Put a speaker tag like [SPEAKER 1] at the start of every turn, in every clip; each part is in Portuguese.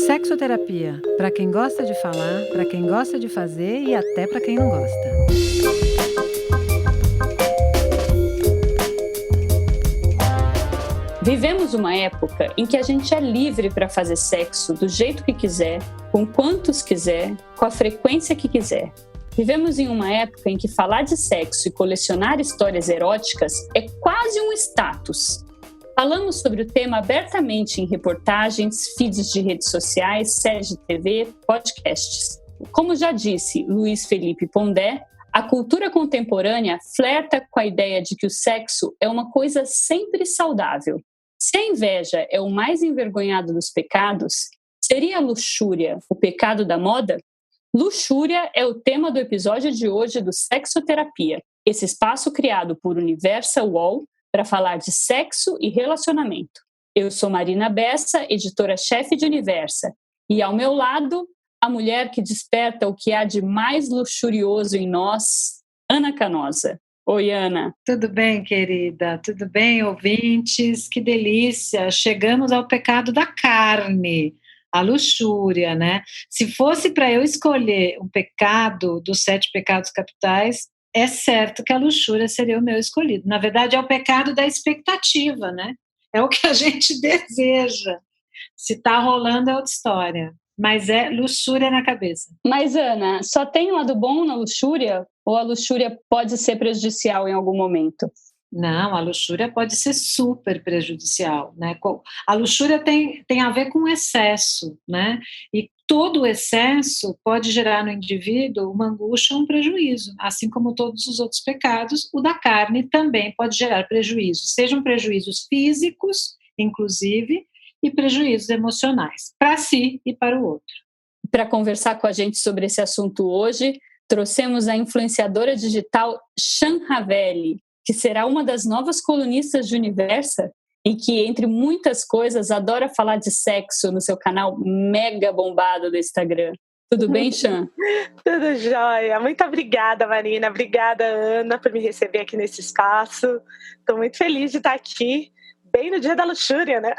[SPEAKER 1] Sexoterapia, para quem gosta de falar, para quem gosta de fazer e até para quem não gosta.
[SPEAKER 2] Vivemos uma época em que a gente é livre para fazer sexo do jeito que quiser, com quantos quiser, com a frequência que quiser. Vivemos em uma época em que falar de sexo e colecionar histórias eróticas é quase um status. Falamos sobre o tema abertamente em reportagens, feeds de redes sociais, séries de TV, podcasts. Como já disse Luiz Felipe Pondé, a cultura contemporânea flerta com a ideia de que o sexo é uma coisa sempre saudável. Se a inveja é o mais envergonhado dos pecados, seria a luxúria o pecado da moda? Luxúria é o tema do episódio de hoje do Sexoterapia, esse espaço criado por Universa UOL para falar de sexo e relacionamento. Eu sou Marina Bessa, editora-chefe de Universa, e ao meu lado, a mulher que desperta o que há de mais luxurioso em nós, Ana Canosa. Oi, Ana.
[SPEAKER 3] Tudo bem, querida? Tudo bem, ouvintes? Que delícia! Chegamos ao pecado da carne, a luxúria, né? Se fosse para eu escolher um pecado dos 7 pecados capitais, é certo que a luxúria seria o meu escolhido. Na verdade, é o pecado da expectativa, né? É o que a gente deseja. Se está rolando é outra história. Mas é luxúria na cabeça.
[SPEAKER 2] Mas, Ana, só tem um lado bom na luxúria? Ou a luxúria pode ser prejudicial em algum momento?
[SPEAKER 3] Não, a luxúria pode ser super prejudicial, né? A luxúria tem a ver com excesso, né? E todo excesso pode gerar no indivíduo uma angústia ou um prejuízo, assim como todos os outros pecados, o da carne também pode gerar prejuízos, sejam prejuízos físicos, inclusive, e prejuízos emocionais, para si e para o outro.
[SPEAKER 2] Para conversar com a gente sobre esse assunto hoje, trouxemos a influenciadora digital Shan Ravelli, que será uma das novas colunistas de Universa e que, entre muitas coisas, adora falar de sexo no seu canal mega bombado do Instagram. Tudo bem, Shan?
[SPEAKER 4] Tudo jóia. Muito obrigada, Marina. Obrigada, Ana, por me receber aqui nesse espaço. Estou muito feliz de estar aqui, bem no dia da luxúria, né?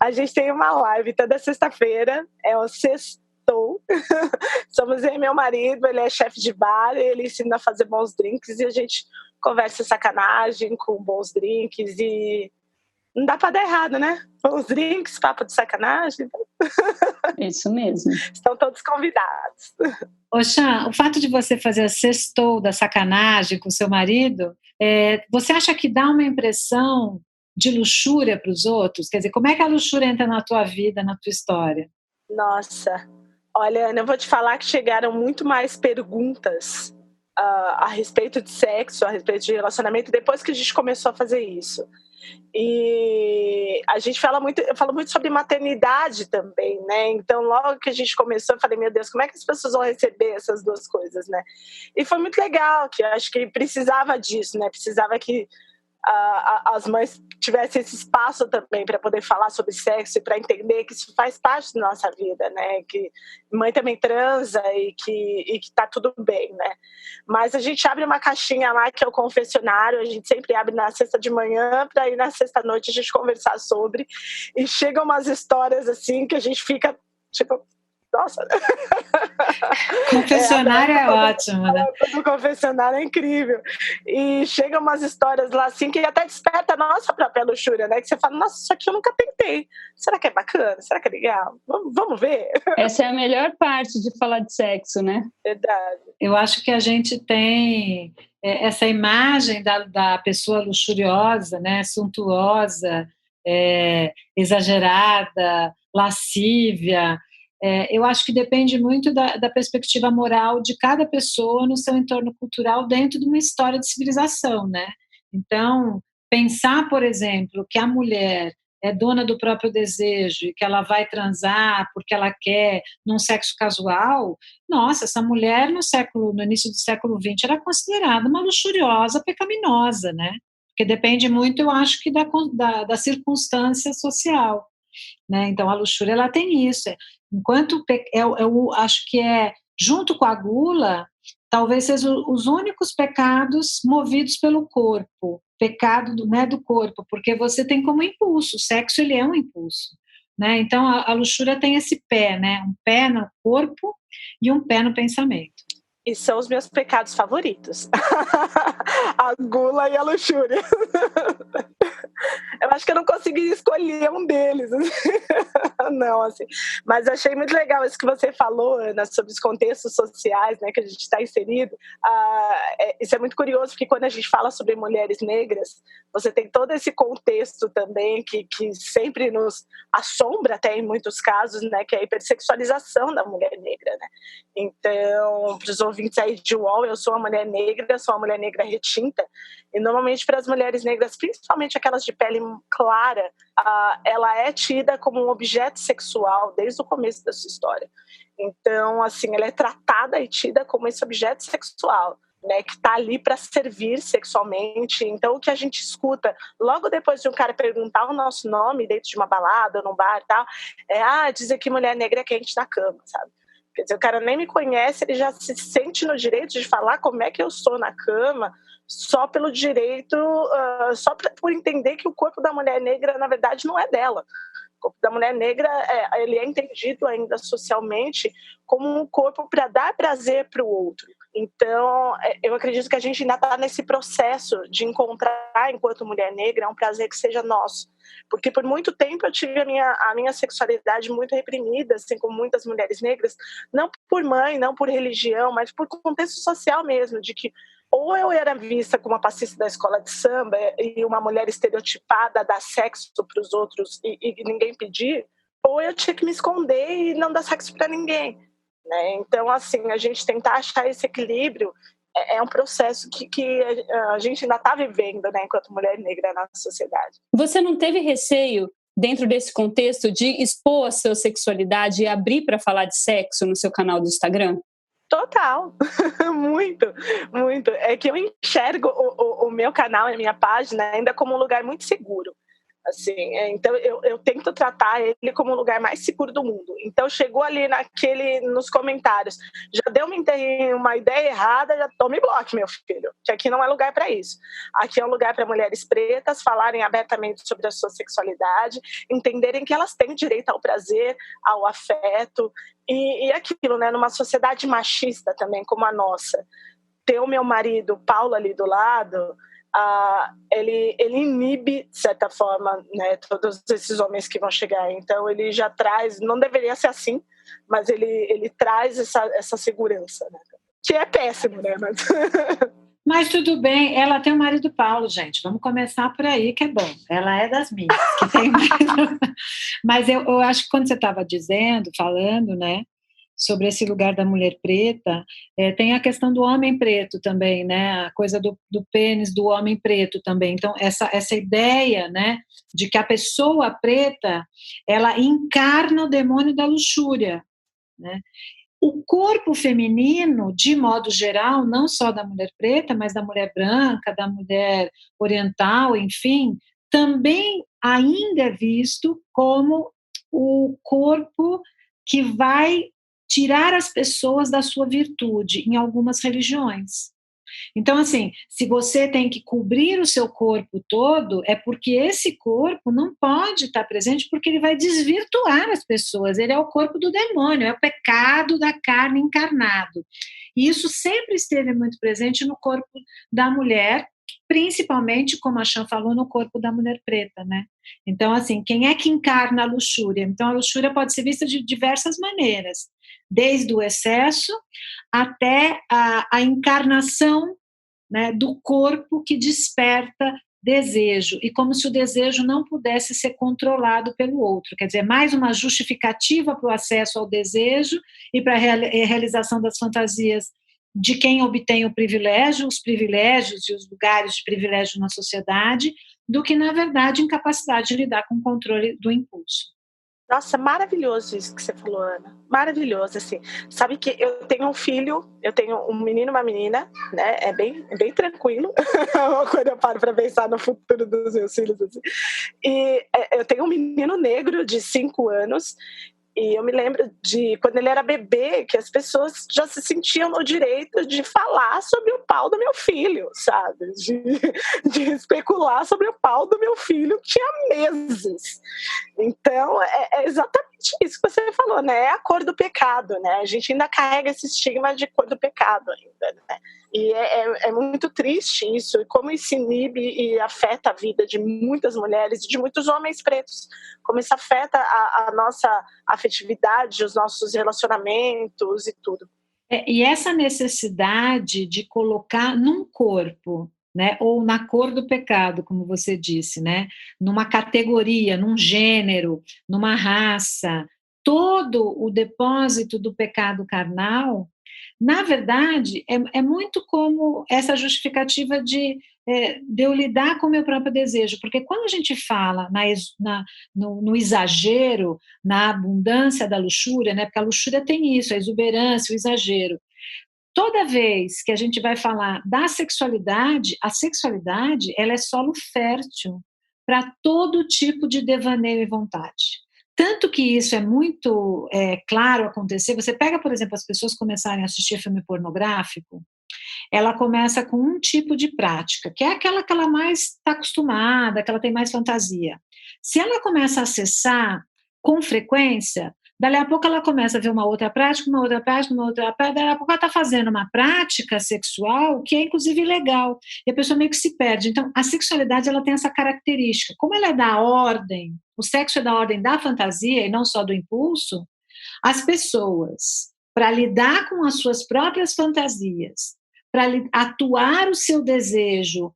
[SPEAKER 4] A gente tem uma live toda sexta-feira, é o Sextou. Somos eu e meu marido, ele é chefe de bar, ele ensina a fazer bons drinks e a gente conversa sacanagem com bons drinks e não dá para dar errado, né? Bons drinks, papo de sacanagem.
[SPEAKER 2] Isso mesmo.
[SPEAKER 4] Estão todos convidados.
[SPEAKER 3] Ô, Shan, o fato de você fazer a sextou da sacanagem com seu marido, você acha que dá uma impressão de luxúria para os outros? Quer dizer, como é que a luxúria entra na tua vida, na tua história?
[SPEAKER 4] Nossa, olha, Ana, eu vou te falar que chegaram muito mais perguntas a respeito de sexo, a respeito de relacionamento, depois que a gente começou a fazer isso. E a gente eu falo muito sobre maternidade também, né? Então, logo que a gente começou, eu falei, meu Deus, como é que as pessoas vão receber essas duas coisas, né? E foi muito legal, que eu acho que precisava disso, né? Precisava que as mães tivessem esse espaço também para poder falar sobre sexo e para entender que isso faz parte da nossa vida, né? Que mãe também transa e que tá tudo bem, né? Mas a gente abre uma caixinha lá que é o confessionário, a gente sempre abre na sexta de manhã para ir na sexta noite a gente conversar sobre, e chegam umas histórias assim que a gente fica tipo, nossa.
[SPEAKER 3] Confessionário é ótimo, né?
[SPEAKER 4] O confessionário é incrível. E chegam umas histórias lá assim que até desperta a nossa própria luxúria, né? Que você fala, nossa, isso aqui eu nunca tentei. Será que é bacana? Será que é legal? Vamos ver.
[SPEAKER 2] Essa é a melhor parte de falar de sexo, né?
[SPEAKER 4] Verdade.
[SPEAKER 3] Eu acho que a gente tem essa imagem da pessoa luxuriosa, né? Suntuosa, exagerada, lascívia. Eu acho que depende muito da perspectiva moral de cada pessoa no seu entorno cultural dentro de uma história de civilização, né? Então, pensar, por exemplo, que a mulher é dona do próprio desejo e que ela vai transar porque ela quer num sexo casual, nossa, essa mulher no início do século XX era considerada uma luxuriosa pecaminosa, né? Porque depende muito, eu acho, que da circunstância social. Né? Então, a luxúria ela tem isso. Enquanto eu acho que junto com a gula, talvez sejam os únicos pecados movidos pelo corpo, pecado do corpo, porque você tem como impulso, o sexo ele é um impulso. né? Então, a luxúria tem esse pé, né? Um pé no corpo e um pé no pensamento.
[SPEAKER 4] E são os meus pecados favoritos. A gula e a luxúria. Eu acho que eu não consegui escolher um deles. Não, assim. Mas achei muito legal isso que você falou, Ana, sobre os contextos sociais, né, que a gente está inserido. Isso é muito curioso, porque quando a gente fala sobre mulheres negras, você tem todo esse contexto também que sempre nos assombra, até em muitos casos, né, que é a hipersexualização da mulher negra, né? Então, para os ouvintes aí de UOL, eu sou uma mulher negra retinta, e normalmente para as mulheres negras, principalmente aquelas de pele clara, ela é tida como um objeto sexual desde o começo da sua história. Então, assim, ela é tratada e tida como esse objeto sexual, né, que está ali para servir sexualmente. Então, o que a gente escuta logo depois de um cara perguntar o nosso nome dentro de uma balada ou num bar e tal, dizer que mulher negra é quente na cama, sabe? Quer dizer, o cara nem me conhece, ele já se sente no direito de falar como é que eu sou na cama, só pelo direito, por entender que o corpo da mulher negra, na verdade, não é dela. O corpo da mulher negra, ele é entendido ainda socialmente como um corpo para dar prazer para o outro. Então, eu acredito que a gente ainda está nesse processo de encontrar, enquanto mulher negra, um prazer que seja nosso. Porque por muito tempo eu tive a minha sexualidade muito reprimida, assim como muitas mulheres negras, não por mãe, não por religião, mas por contexto social mesmo, de que ou eu era vista como uma passista da escola de samba e uma mulher estereotipada a dar sexo para os outros e ninguém pedir, ou eu tinha que me esconder e não dar sexo para ninguém, né? Então, assim, a gente tentar achar esse equilíbrio é um processo que a gente ainda está vivendo, né, enquanto mulher negra na sociedade.
[SPEAKER 2] Você não teve receio, dentro desse contexto, de expor a sua sexualidade e abrir para falar de sexo no seu canal do Instagram?
[SPEAKER 4] Total, muito, muito. É que eu enxergo o meu canal, a minha página, ainda como um lugar muito seguro. Assim, então eu tento tratar ele como o lugar mais seguro do mundo. Então chegou ali nos comentários, já deu uma ideia errada, já tome bloco, meu filho, que aqui não é lugar para isso. Aqui é um lugar para mulheres pretas falarem abertamente sobre a sua sexualidade, entenderem que elas têm direito ao prazer, ao afeto e aquilo, né? Numa sociedade machista também como a nossa, ter o meu marido Paulo ali do lado, ele inibe, de certa forma, né, todos esses homens que vão chegar. Então ele já traz, não deveria ser assim, mas ele traz essa segurança, né? Que é péssimo, né?
[SPEAKER 3] Mas tudo bem, ela tem o marido Paulo, gente. Vamos começar por aí, que é bom. Ela é das minhas, que tem marido. Mas eu acho que quando você estava falando, né, sobre esse lugar da mulher preta, tem a questão do homem preto também, né? A coisa do pênis do homem preto também. Então, essa ideia, né, de que a pessoa preta, ela encarna o demônio da luxúria, né? O corpo feminino, de modo geral, não só da mulher preta, mas da mulher branca, da mulher oriental, enfim, também ainda é visto como o corpo que vai tirar as pessoas da sua virtude em algumas religiões. Então, assim, se você tem que cobrir o seu corpo todo, é porque esse corpo não pode estar presente, porque ele vai desvirtuar as pessoas. Ele é o corpo do demônio, é o pecado da carne encarnado. E isso sempre esteve muito presente no corpo da mulher, principalmente, como a Chan falou, no corpo da mulher preta, né? Então, assim, quem é que encarna a luxúria? Então, a luxúria pode ser vista de diversas maneiras, desde o excesso até a encarnação, né, do corpo que desperta desejo, e como se o desejo não pudesse ser controlado pelo outro. Quer dizer, mais uma justificativa para o acesso ao desejo e para a realização das fantasias de quem obtém o privilégio, os privilégios e os lugares de privilégio na sociedade, do que, na verdade, incapacidade de lidar com o controle do impulso.
[SPEAKER 4] Nossa, maravilhoso isso que você falou, Ana. Maravilhoso, assim. Sabe que eu tenho um filho, eu tenho um menino e uma menina, né? É bem tranquilo quando eu paro para pensar no futuro dos meus filhos, assim. E eu tenho um menino negro de 5 anos E eu me lembro de quando ele era bebê, que as pessoas já se sentiam no direito de falar sobre o pau do meu filho, sabe? De especular sobre o pau do meu filho, que tinha meses. Então, é exatamente isso que você falou, né? É a cor do pecado, né? A gente ainda carrega esse estigma de cor do pecado ainda, né? E é muito triste isso, e como isso inibe e afeta a vida de muitas mulheres e de muitos homens pretos, como isso afeta a nossa afetividade, os nossos relacionamentos e tudo.
[SPEAKER 3] E essa necessidade de colocar num corpo, né, ou na cor do pecado, como você disse, né, numa categoria, num gênero, numa raça, todo o depósito do pecado carnal, na verdade, é muito como essa justificativa de eu lidar com o meu próprio desejo, porque quando a gente fala no exagero, na abundância da luxúria, né, porque a luxúria tem isso, a exuberância, o exagero. Toda vez que a gente vai falar da sexualidade, a sexualidade ela é solo fértil para todo tipo de devaneio e vontade. Tanto que isso é muito claro acontecer. Você pega, por exemplo, as pessoas começarem a assistir filme pornográfico, ela começa com um tipo de prática, que é aquela que ela mais está acostumada, que ela tem mais fantasia. Se ela começa a acessar com frequência, dali a pouco ela começa a ver uma outra prática, uma outra prática, uma outra prática, dali a pouco ela está fazendo uma prática sexual que é inclusive legal, e a pessoa meio que se perde. Então, a sexualidade ela tem essa característica. Como ela é da ordem, o sexo é da ordem da fantasia e não só do impulso, as pessoas, para lidar com as suas próprias fantasias, para atuar o seu desejo,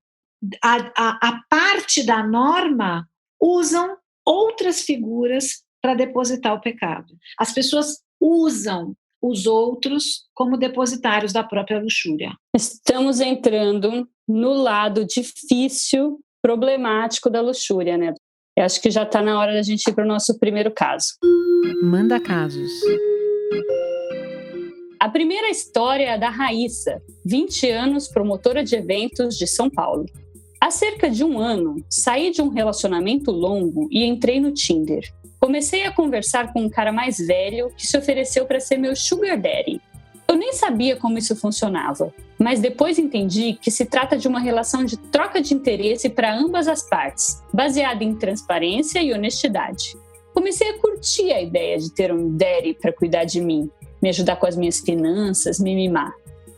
[SPEAKER 3] a parte da norma, usam outras figuras para depositar o pecado. As pessoas usam os outros como depositários da própria luxúria.
[SPEAKER 2] Estamos entrando no lado difícil, problemático da luxúria, né? Eu acho que já está na hora da gente ir para o nosso primeiro caso.
[SPEAKER 1] Manda casos.
[SPEAKER 2] A primeira história é a da Raíssa, 20 anos, promotora de eventos de São Paulo. Há cerca de um ano, saí de um relacionamento longo e entrei no Tinder. Comecei a conversar com um cara mais velho que se ofereceu para ser meu sugar daddy. Eu nem sabia como isso funcionava, mas depois entendi que se trata de uma relação de troca de interesse para ambas as partes, baseada em transparência e honestidade. Comecei a curtir a ideia de ter um daddy para cuidar de mim, me ajudar com as minhas finanças, me mimar.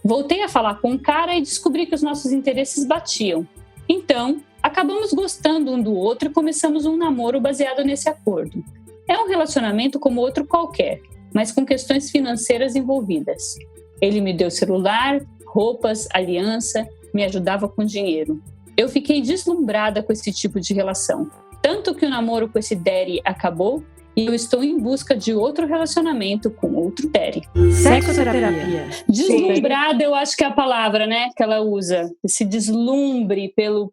[SPEAKER 2] Voltei a falar com o cara e descobri que os nossos interesses batiam. Então, acabamos gostando um do outro e começamos um namoro baseado nesse acordo. É um relacionamento como outro qualquer, mas com questões financeiras envolvidas. Ele me deu celular, roupas, aliança, me ajudava com dinheiro. Eu fiquei deslumbrada com esse tipo de relação. Tanto que o namoro com esse daddy acabou e eu estou em busca de outro relacionamento com outro daddy.
[SPEAKER 1] Sexoterapia.
[SPEAKER 2] Deslumbrada, eu acho que é a palavra, né, que ela usa. Esse deslumbre pelo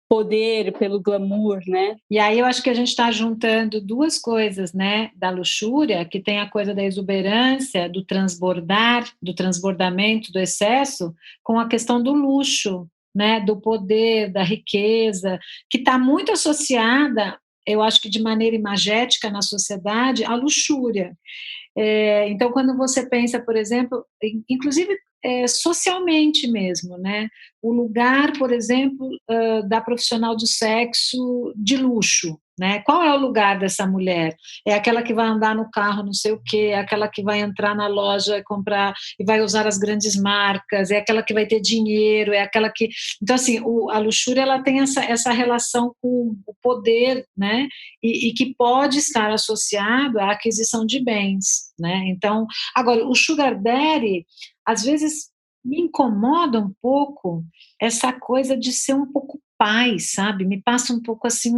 [SPEAKER 2] poder, pelo glamour, né?
[SPEAKER 3] E aí eu acho que a gente está juntando duas coisas, né, da luxúria, que tem a coisa da exuberância, do transbordar, do transbordamento, do excesso, com a questão do luxo, né, do poder, da riqueza, que está muito associada, eu acho que de maneira imagética na sociedade, à luxúria. Então, quando você pensa, por exemplo, inclusive socialmente mesmo, né? O lugar, por exemplo, da profissional do sexo de luxo, né? Qual é o lugar dessa mulher? É aquela que vai andar no carro não sei o quê, é aquela que vai entrar na loja e comprar e vai usar as grandes marcas, é aquela que vai ter dinheiro, é aquela que... Então, assim, a luxúria ela tem essa relação com o poder, né? E que pode estar associado à aquisição de bens, né? Então, agora, o sugar daddy, às vezes me incomoda um pouco essa coisa de ser um pouco pai, sabe? Me passa um pouco assim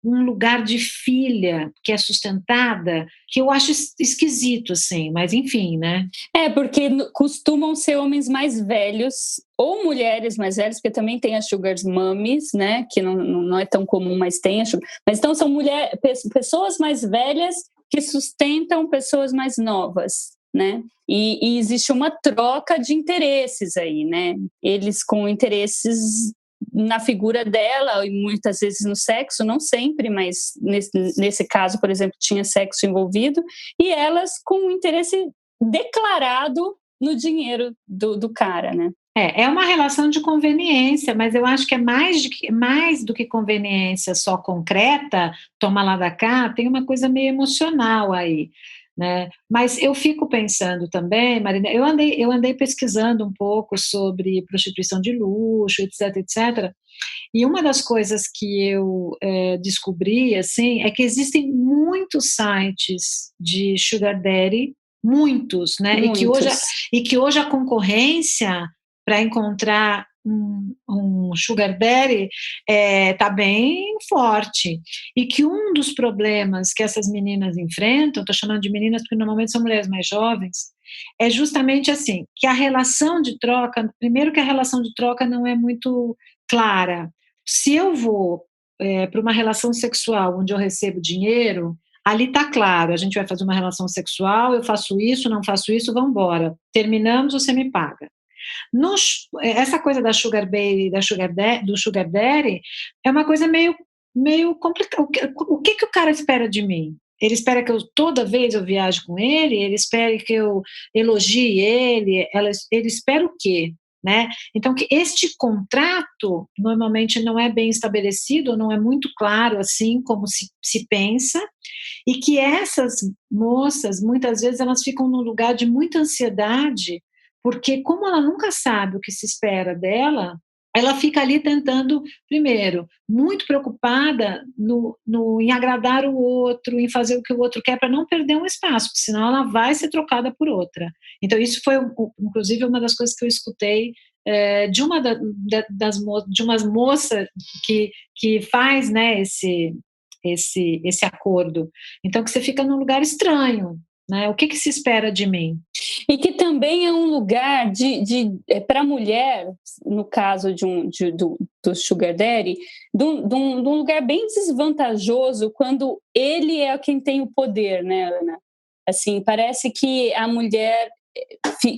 [SPEAKER 3] um lugar de filha que é sustentada, que eu acho esquisito, assim, mas enfim, né?
[SPEAKER 2] Porque costumam ser homens mais velhos ou mulheres mais velhas, porque também tem as sugar mummies, né? Que não é tão comum, mas tem mas então são pessoas mais velhas que sustentam pessoas mais novas, né? E existe uma troca de interesses aí, né? Eles com interesses na figura dela e muitas vezes no sexo, não sempre, mas nesse caso, por exemplo, tinha sexo envolvido, e elas com um interesse declarado no dinheiro do cara, né?
[SPEAKER 3] É uma relação de conveniência, mas eu acho que é mais do que conveniência só concreta, toma lá da cá, tem uma coisa meio emocional aí, né? Mas eu fico pensando também, Marina, eu andei pesquisando um pouco sobre prostituição de luxo, etc, etc, e uma das coisas que eu descobri, assim, é que existem muitos sites de sugar daddy, muitos, né?
[SPEAKER 2] Muitos.
[SPEAKER 3] E que hoje a concorrência para encontrar um sugar daddy está bem forte. E que um dos problemas que essas meninas enfrentam, estou chamando de meninas porque normalmente são mulheres mais jovens, é justamente assim, que a relação de troca, primeiro que a relação de troca não é muito clara. Se eu vou para uma relação sexual onde eu recebo dinheiro, ali está claro, a gente vai fazer uma relação sexual, eu faço isso, não faço isso, vamos embora. Terminamos, você me paga. Essa coisa da sugar baby, do sugar daddy, é uma coisa meio complicada. O que o cara espera de mim? Ele espera que toda vez eu viaje com ele espera que eu elogie ele espera o quê? Né? Então, que este contrato normalmente não é bem estabelecido, não é muito claro assim como se pensa, e que essas moças, muitas vezes, elas ficam num lugar de muita ansiedade, porque como ela nunca sabe o que se espera dela, ela fica ali tentando, primeiro, muito preocupada em agradar o outro, em fazer o que o outro quer, para não perder um espaço, porque senão ela vai ser trocada por outra. Então, isso foi, inclusive, uma das coisas que eu escutei de umas moças que faz, né, esse acordo. Então, que você fica num lugar estranho, né? O que se espera de mim?
[SPEAKER 2] E que também é um lugar para a mulher, no caso do sugar daddy, de um lugar bem desvantajoso quando ele é quem tem o poder, né, Ana? Assim, parece que a mulher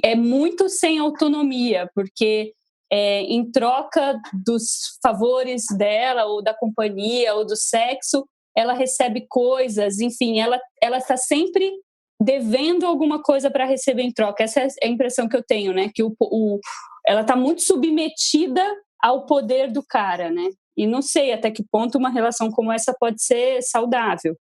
[SPEAKER 2] é muito sem autonomia, porque em troca dos favores dela, ou da companhia, ou do sexo, ela recebe coisas, enfim, ela está sempre devendo alguma coisa para receber em troca. Essa é a impressão que eu tenho, né? Que ela está muito submetida ao poder do cara, né? E não sei até que ponto uma relação como essa pode ser saudável.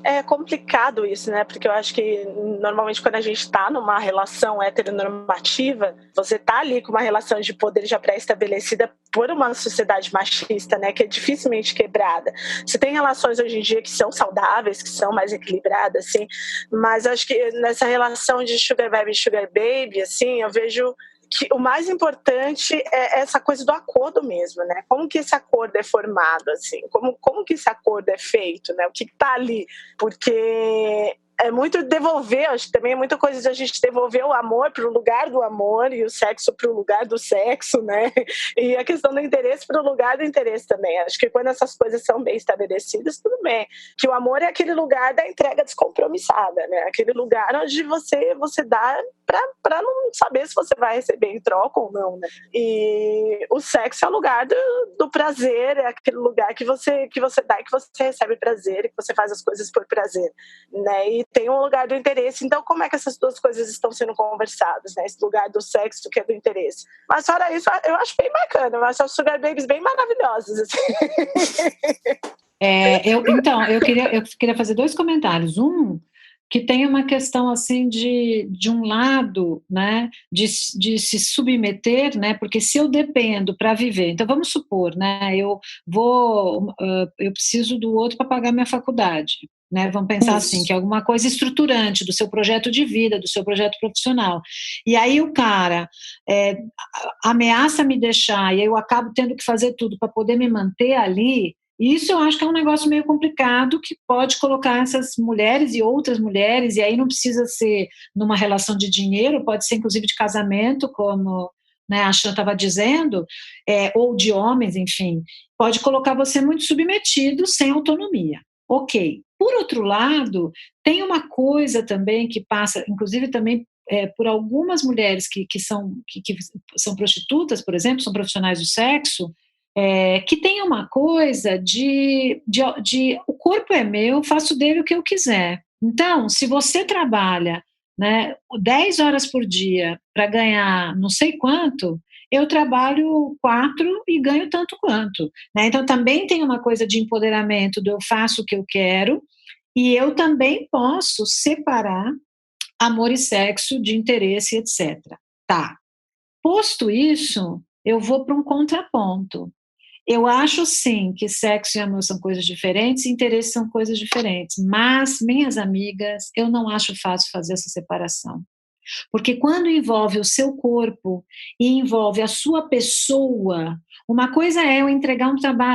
[SPEAKER 4] É complicado isso, né? Porque eu acho que normalmente quando a gente está numa relação heteronormativa, você está ali com uma relação de poder já pré-estabelecida por uma sociedade machista, né? Que é dificilmente quebrada. Você tem relações hoje em dia que são saudáveis, que são mais equilibradas, assim, mas acho que nessa relação de sugar baby, assim, eu vejo que o mais importante é essa coisa do acordo mesmo, né? Como que esse acordo é formado, assim? Como que esse acordo é feito, né? O que está ali? Porque é muito devolver, acho que também é muita coisa de a gente devolver o amor para o lugar do amor e o sexo para o lugar do sexo, né? E a questão do interesse para o lugar do interesse também. Acho que quando essas coisas são bem estabelecidas, tudo bem. Que o amor é aquele lugar da entrega descompromissada, né? Aquele lugar onde você dá para não saber se você vai receber em troca ou não, né? E o sexo é o lugar do prazer, é aquele lugar que você dá e que você recebe prazer, e que você faz as coisas por prazer, né? E tem um lugar do interesse. Então, como é que essas duas coisas estão sendo conversadas, né? Esse lugar do sexo que é do interesse. Mas fora isso, eu acho bem bacana. Eu acho os sugar babies bem maravilhosos, assim.
[SPEAKER 3] Eu queria fazer 2 comentários. Que tem uma questão assim de um lado, né, de se submeter, né, porque se eu dependo para viver, então vamos supor, né, eu preciso do outro para pagar minha faculdade, né, vamos pensar assim, que é alguma coisa estruturante do seu projeto de vida, do seu projeto profissional, e aí o cara ameaça me deixar, e aí eu acabo tendo que fazer tudo para poder me manter ali. Isso eu acho que é um negócio meio complicado que pode colocar essas mulheres e outras mulheres, e aí não precisa ser numa relação de dinheiro, pode ser inclusive de casamento, como, né, a Chan estava dizendo, ou de homens, enfim, pode colocar você muito submetido, sem autonomia. Ok. Por outro lado, tem uma coisa também que passa, inclusive também por algumas mulheres que são prostitutas, por exemplo, são profissionais do sexo, que tenha uma coisa de o corpo é meu, faço dele o que eu quiser. Então, se você trabalha, né, 10 horas por dia para ganhar não sei quanto, eu trabalho 4 e ganho tanto quanto. Né? Então, também tem uma coisa de empoderamento do eu faço o que eu quero, e eu também posso separar amor e sexo de interesse, etc. Tá. Posto isso, eu vou para um contraponto. Eu acho sim que sexo e amor são coisas diferentes, e interesse são coisas diferentes, mas, minhas amigas, eu não acho fácil fazer essa separação. Porque quando envolve o seu corpo e envolve a sua pessoa, uma coisa é eu entregar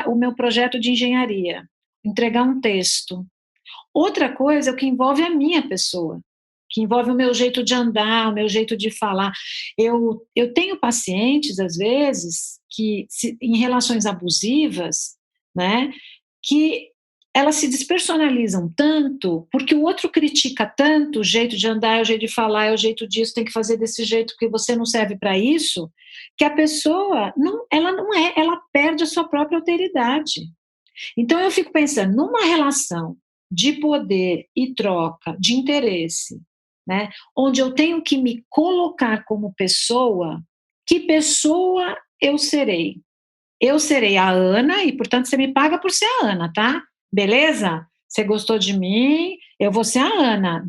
[SPEAKER 3] o meu projeto de engenharia, entregar um texto. Outra coisa é o que envolve a minha pessoa, que envolve o meu jeito de andar, o meu jeito de falar. Eu tenho pacientes, às vezes, que em relações abusivas, né, que elas se despersonalizam tanto, porque o outro critica tanto o jeito de andar, o jeito de falar, é o jeito disso, tem que fazer desse jeito, porque você não serve para isso, que a pessoa, ela perde a sua própria alteridade. Então eu fico pensando, numa relação de poder e troca, de interesse, né, onde eu tenho que me colocar como pessoa, que pessoa eu serei? Eu serei a Ana e, portanto, você me paga por ser a Ana, tá? Beleza? Você gostou de mim, eu vou ser a Ana,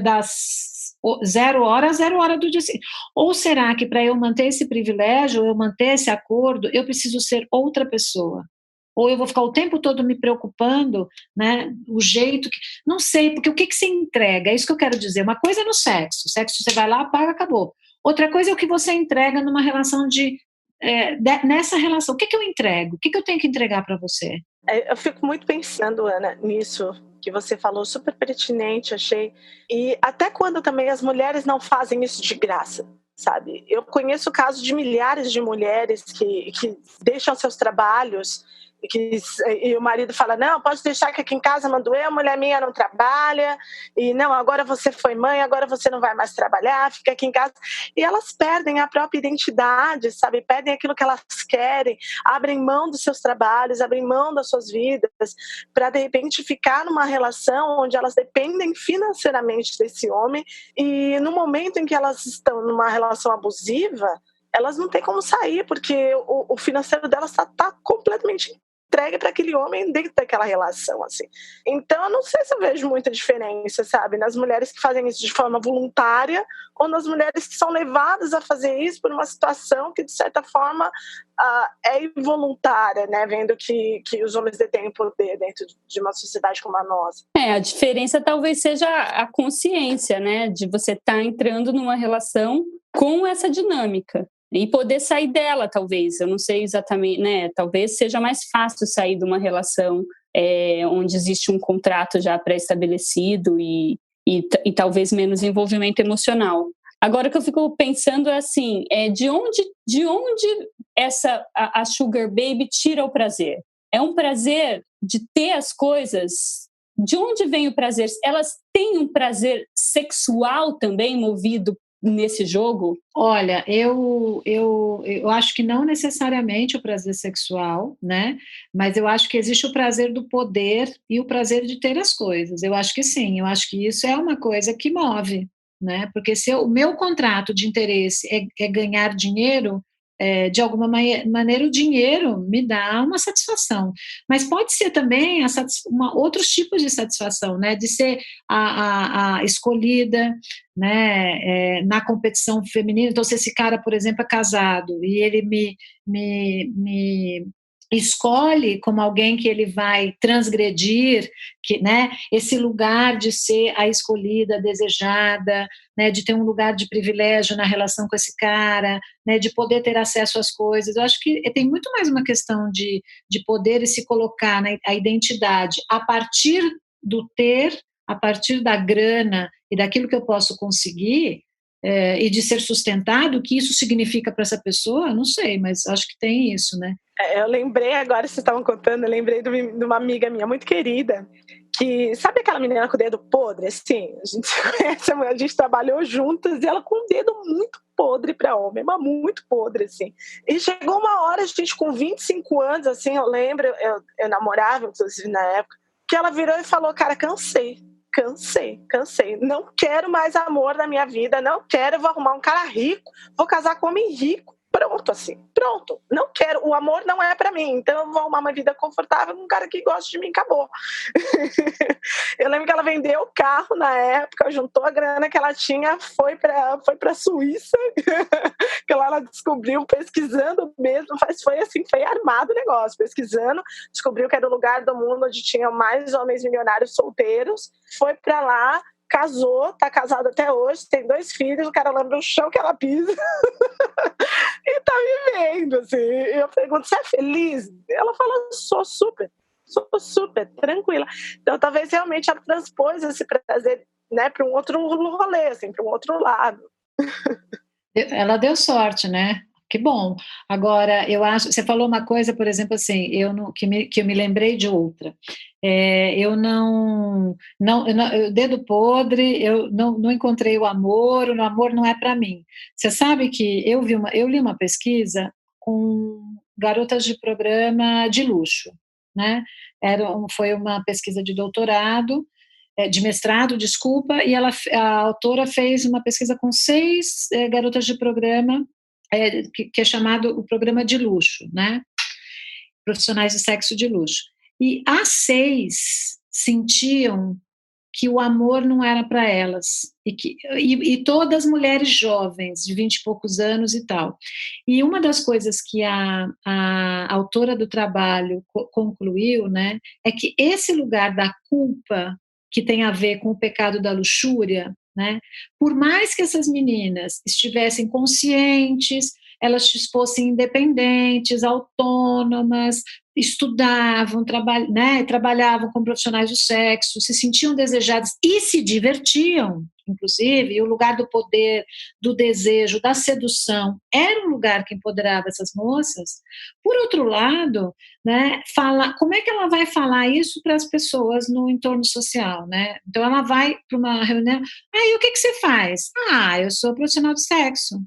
[SPEAKER 3] das 0 hora do dia seguinte. Ou será que para eu manter esse privilégio, eu manter esse acordo, eu preciso ser outra pessoa? Ou eu vou ficar o tempo todo me preocupando, né, o jeito que... Não sei, porque o que você entrega? É isso que eu quero dizer. Uma coisa é no sexo. Sexo você vai lá, paga, acabou. Outra coisa é o que você entrega numa relação nessa relação. O que eu entrego? O que eu tenho que entregar para você?
[SPEAKER 4] Eu fico muito pensando, Ana, nisso que você falou, super pertinente, achei. E até quando também as mulheres não fazem isso de graça, sabe? Eu conheço casos de milhares de mulheres que deixam seus trabalhos e o marido fala, não, pode deixar que aqui em casa mando eu, a mulher minha não trabalha, e não, agora você foi mãe, agora você não vai mais trabalhar, fica aqui em casa. E elas perdem a própria identidade, sabe? Perdem aquilo que elas querem, abrem mão dos seus trabalhos, abrem mão das suas vidas, para de repente ficar numa relação onde elas dependem financeiramente desse homem, e no momento em que elas estão numa relação abusiva, elas não têm como sair, porque o financeiro delas está completamente entregue para aquele homem dentro daquela relação, assim. Então, eu não sei se eu vejo muita diferença, sabe, nas mulheres que fazem isso de forma voluntária ou nas mulheres que são levadas a fazer isso por uma situação que, de certa forma, é involuntária, né, vendo que os homens detêm poder dentro de uma sociedade como a nossa.
[SPEAKER 2] A diferença talvez seja a consciência, né, de você estar entrando numa relação com essa dinâmica. E poder sair dela, talvez, eu não sei exatamente, né? Talvez seja mais fácil sair de uma relação onde existe um contrato já pré-estabelecido e talvez menos envolvimento emocional. Agora, o que eu fico pensando é assim, de onde a Sugar Baby tira o prazer? É um prazer de ter as coisas? De onde vem o prazer? Elas têm um prazer sexual também movido nesse jogo?
[SPEAKER 3] Olha, eu acho que não necessariamente o prazer sexual, né? Mas eu acho que existe o prazer do poder e o prazer de ter as coisas. Eu acho que sim, eu acho que isso é uma coisa que move, né? Porque se o meu contrato de interesse é ganhar dinheiro, de alguma maneira o dinheiro me dá uma satisfação, mas pode ser também outros tipos de satisfação, né, de ser a escolhida, né, na competição feminina. Então, se esse cara, por exemplo, é casado e ele me escolhe como alguém que ele vai transgredir, né, esse lugar de ser a escolhida, a desejada, né, de ter um lugar de privilégio na relação com esse cara, né, de poder ter acesso às coisas. Eu acho que tem muito mais uma questão de poder e se colocar a identidade a partir do ter, a partir da grana e daquilo que eu posso conseguir, e de ser sustentado. O que isso significa para essa pessoa, não sei, mas acho que tem isso, né?
[SPEAKER 4] Eu lembrei agora, vocês estavam contando, eu lembrei de uma amiga minha muito querida, que, sabe aquela menina com o dedo podre, assim? A gente se conhece, a gente trabalhou juntas, e ela com um dedo muito podre para homem, mas muito podre, assim. E chegou uma hora, a gente com 25 anos, assim, eu lembro, eu namorava, inclusive, na época, que ela virou e falou, cara, cansei, não quero mais amor na minha vida, não quero, vou arrumar um cara rico, vou casar com um homem rico, pronto, não quero, o amor não é pra mim, então eu vou arrumar uma vida confortável com um cara que gosta de mim, acabou. Eu lembro que ela vendeu o carro na época, juntou a grana que ela tinha, foi pra Suíça, que lá ela descobriu, pesquisando mesmo, foi armado o negócio, pesquisando, descobriu que era o lugar do mundo onde tinha mais homens milionários solteiros, foi pra lá, casou, tá casado até hoje, tem 2 filhos, o cara lembra o chão que ela pisa e tá vivendo, assim. Eu pergunto, você é feliz? Ela fala, sou super tranquila. Então talvez realmente ela transpôs esse prazer, né, para um outro rolê, assim, para um outro lado.
[SPEAKER 3] Ela deu sorte, né? Que bom. Agora, eu acho, você falou uma coisa, por exemplo, assim, que eu me lembrei de outra. Eu dedo podre, eu não encontrei o amor não é para mim. Você sabe que eu li uma pesquisa com garotas de programa de luxo, né? Foi uma pesquisa de doutorado, de mestrado, desculpa, e a autora fez uma pesquisa com 6 garotas de programa, que é chamado o programa de luxo, né? Profissionais de sexo de luxo. E as 6 sentiam que o amor não era para elas, e todas mulheres jovens, de 20 e poucos anos e tal. E uma das coisas que a autora do trabalho concluiu, né, é que esse lugar da culpa, que tem a ver com o pecado da luxúria, né, por mais que essas meninas estivessem conscientes, elas fossem independentes, autônomas, estudavam, trabalhavam com profissionais do sexo, se sentiam desejadas e se divertiam, inclusive, e o lugar do poder, do desejo, da sedução, era um lugar que empoderava essas moças. Por outro lado, né, como é que ela vai falar isso para as pessoas no entorno social, né? Então ela vai para uma reunião, e o que você faz? Eu sou profissional de sexo.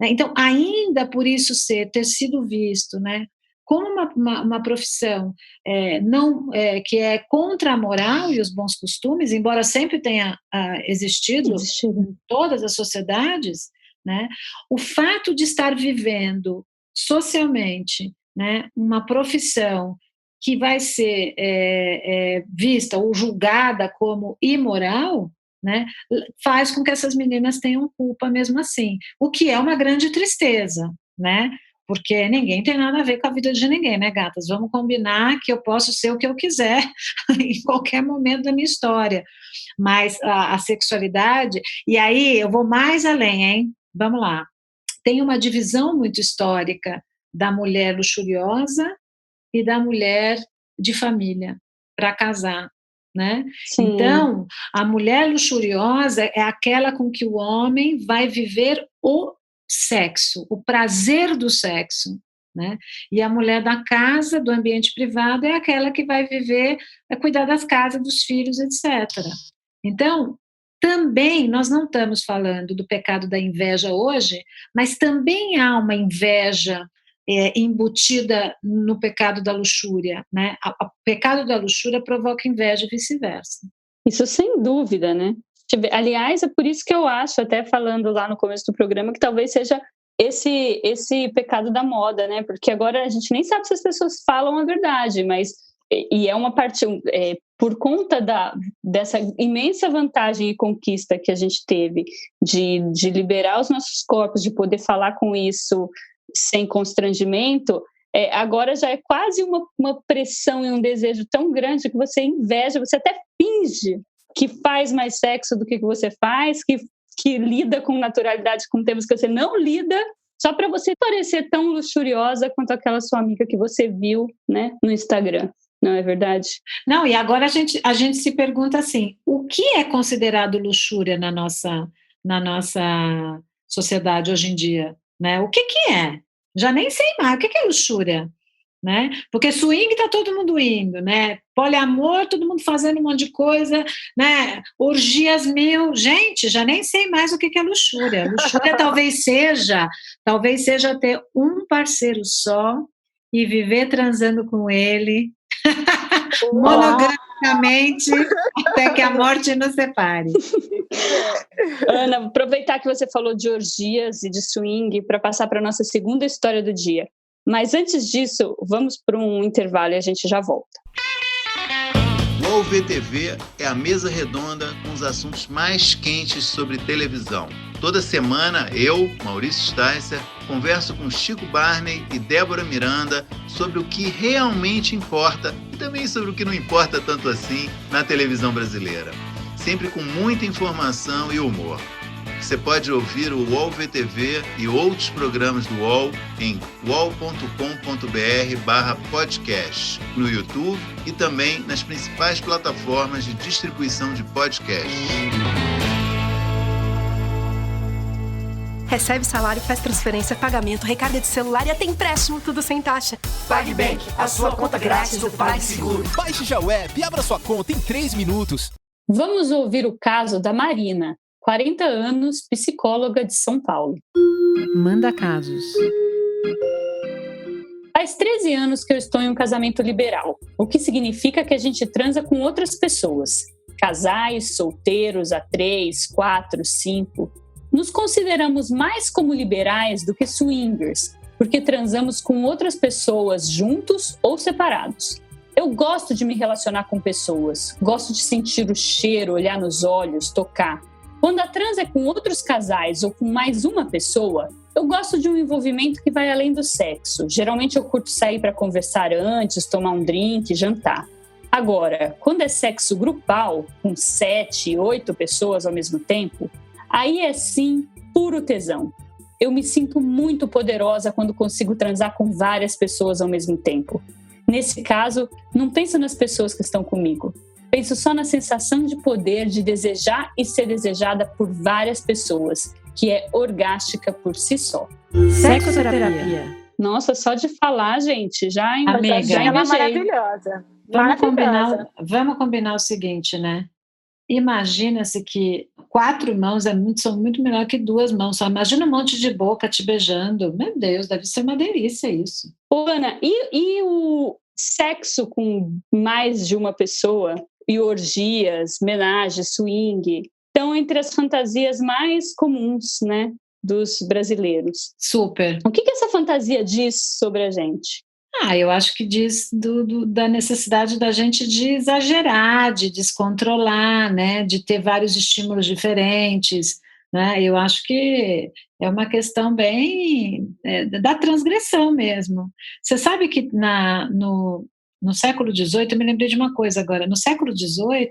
[SPEAKER 3] Então, ainda por isso ter sido visto, né, como uma profissão que é contra a moral e os bons costumes, embora sempre tenha existido em todas as sociedades, né, o fato de estar vivendo socialmente, né, uma profissão que vai ser vista ou julgada como imoral, né, faz com que essas meninas tenham culpa mesmo assim, o que é uma grande tristeza, né? Porque ninguém tem nada a ver com a vida de ninguém, né, gatas? Vamos combinar que eu posso ser o que eu quiser em qualquer momento da minha história. Mas a sexualidade, e aí eu vou mais além, hein? Vamos lá. Tem uma divisão muito histórica da mulher luxuriosa e da mulher de família para casar, né?
[SPEAKER 2] Sim.
[SPEAKER 3] Então, a mulher luxuriosa é aquela com que o homem vai viver o sexo, o prazer do sexo, né? E a mulher da casa, do ambiente privado, é aquela que vai viver, cuidar das casas, dos filhos, etc. Então, também nós não estamos falando do pecado da inveja hoje, mas também há uma inveja embutida no pecado da luxúria, né? O pecado da luxúria provoca inveja e vice-versa.
[SPEAKER 2] Isso sem dúvida, né? Aliás, é por isso que eu acho, até falando lá no começo do programa, que talvez seja esse pecado da moda, né? Porque agora a gente nem sabe se as pessoas falam a verdade, mas e é uma parte por conta dessa imensa vantagem e conquista que a gente teve de liberar os nossos corpos, de poder falar com isso sem constrangimento, agora já é quase uma pressão e um desejo tão grande que você inveja, você até finge que faz mais sexo do que você faz, que lida com naturalidade com temas que você não lida, só para você parecer tão luxuriosa quanto aquela sua amiga que você viu, né, no Instagram. Não é verdade?
[SPEAKER 3] Não, e agora a gente se pergunta assim, o que é considerado luxúria na nossa sociedade hoje em dia? Né? O que é? Já nem sei mais. O que é luxúria? né? Porque swing tá todo mundo indo, né? Poliamor, todo mundo fazendo um monte de coisa, né? Orgias mil, gente, já nem sei mais o que é luxúria. Luxúria talvez seja ter um parceiro só e viver transando com ele monogamicamente até que a morte nos separe.
[SPEAKER 2] Ana, aproveitar que você falou de orgias e de swing para passar para a nossa segunda história do dia. Mas antes disso, vamos para um intervalo e a gente já volta.
[SPEAKER 5] O UOL VTV é a mesa redonda com os assuntos mais quentes sobre televisão. Toda semana, eu, Maurício Sticer, converso com Chico Barney e Débora Miranda sobre o que realmente importa e também sobre o que não importa tanto assim na televisão brasileira. Sempre com muita informação e humor. Você pode ouvir o UOL VTV e outros programas do UOL em uol.com.br/podcast, no YouTube e também nas principais plataformas de distribuição de podcasts.
[SPEAKER 6] Recebe salário, faz transferência, pagamento, recarga de celular e até empréstimo, tudo sem taxa.
[SPEAKER 7] PagBank, a sua conta grátis do PagSeguro.
[SPEAKER 8] Baixe já o app e abra sua conta em 3 minutos.
[SPEAKER 2] Vamos ouvir o caso da Marina, 40 anos, psicóloga de São Paulo.
[SPEAKER 1] Manda casos.
[SPEAKER 2] Faz 13 anos que eu estou em um casamento liberal, o que significa que a gente transa com outras pessoas. Casais, solteiros, a 3, 4, 5. Nos consideramos mais como liberais do que swingers, porque transamos com outras pessoas juntos ou separados. Eu gosto de me relacionar com pessoas, gosto de sentir o cheiro, olhar nos olhos, tocar. Quando a trans é com outros casais ou com mais uma pessoa, eu gosto de um envolvimento que vai além do sexo. Geralmente eu curto sair para conversar antes, tomar um drink, jantar. Agora, quando é sexo grupal, com 7, 8 pessoas ao mesmo tempo, aí é sim puro tesão. Eu me sinto muito poderosa quando consigo transar com várias pessoas ao mesmo tempo. Nesse caso, não penso nas pessoas que estão comigo. Penso só na sensação de poder, de desejar e ser desejada por várias pessoas, que é orgástica por si só.
[SPEAKER 1] Sexoterapia.
[SPEAKER 2] Nossa, só de falar, gente, já
[SPEAKER 3] Amiga,
[SPEAKER 2] já
[SPEAKER 4] Ela é
[SPEAKER 2] invejei.
[SPEAKER 4] maravilhosa.
[SPEAKER 3] Vamos combinar o seguinte, né? Imagina-se que 4 mãos são muito melhor que 2 mãos. Só imagina um monte de boca te beijando. Meu Deus, deve ser uma delícia isso.
[SPEAKER 2] Ô, Ana, e o sexo com mais de uma pessoa, e orgias, homenagem, swing, estão entre as fantasias mais comuns, né, dos brasileiros.
[SPEAKER 3] Super.
[SPEAKER 2] O que essa fantasia diz sobre a gente?
[SPEAKER 3] Eu acho que diz da necessidade da gente de exagerar, de descontrolar, né, de ter vários estímulos diferentes, né? Eu acho que é uma questão bem da transgressão mesmo. Você sabe que no século XVIII, eu me lembrei de uma coisa agora, no século XVIII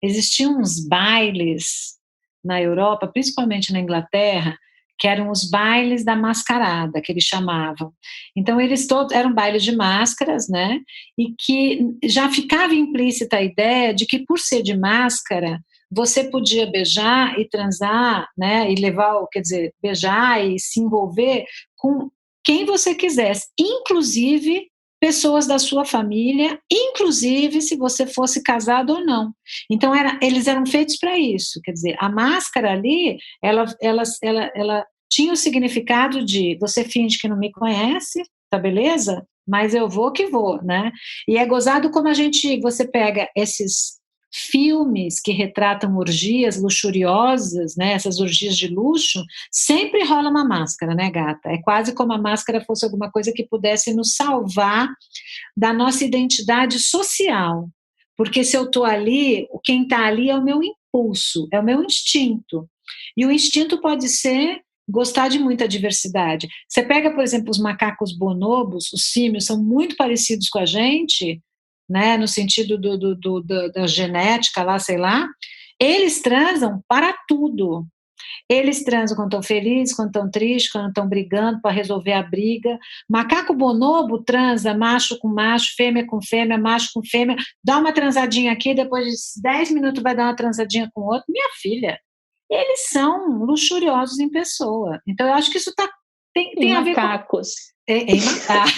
[SPEAKER 3] existiam uns bailes na Europa, principalmente na Inglaterra, que eram os bailes da mascarada, que eles chamavam. Então, eles todos eram bailes de máscaras, né? E que já ficava implícita a ideia de que, por ser de máscara, você podia beijar e transar, né? E beijar e se envolver com quem você quisesse, inclusive pessoas da sua família, inclusive se você fosse casado ou não. Então, eles eram feitos para isso. Quer dizer, a máscara ali, ela tinha o significado de você finge que não me conhece, tá beleza? Mas eu vou que vou, né? E é gozado como você pega esses filmes que retratam orgias luxuriosas, né, essas orgias de luxo, sempre rola uma máscara, né, gata? É quase como a máscara fosse alguma coisa que pudesse nos salvar da nossa identidade social. Porque se eu estou ali, quem está ali é o meu impulso, é o meu instinto. E o instinto pode ser gostar de muita diversidade. Você pega, por exemplo, os macacos bonobos, os símios são muito parecidos com a gente, né, no sentido da genética lá, sei lá, eles transam para tudo. Eles transam quando estão felizes, quando estão tristes, quando estão brigando para resolver a briga. Macaco bonobo transa macho com macho, fêmea com fêmea, macho com fêmea, dá uma transadinha aqui, depois de 10 minutos vai dar uma transadinha com o outro. Minha filha, eles são luxuriosos em pessoa. Então, eu acho que isso está tem a ver
[SPEAKER 2] macacos.
[SPEAKER 3] Em macaco.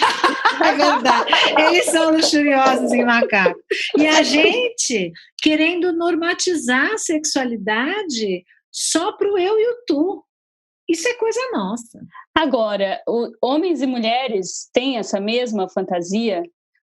[SPEAKER 3] É verdade. Eles são luxuriosos em macaco. E a gente querendo normatizar a sexualidade só para o eu e o tu. Isso é coisa nossa.
[SPEAKER 2] Agora, homens e mulheres têm essa mesma fantasia?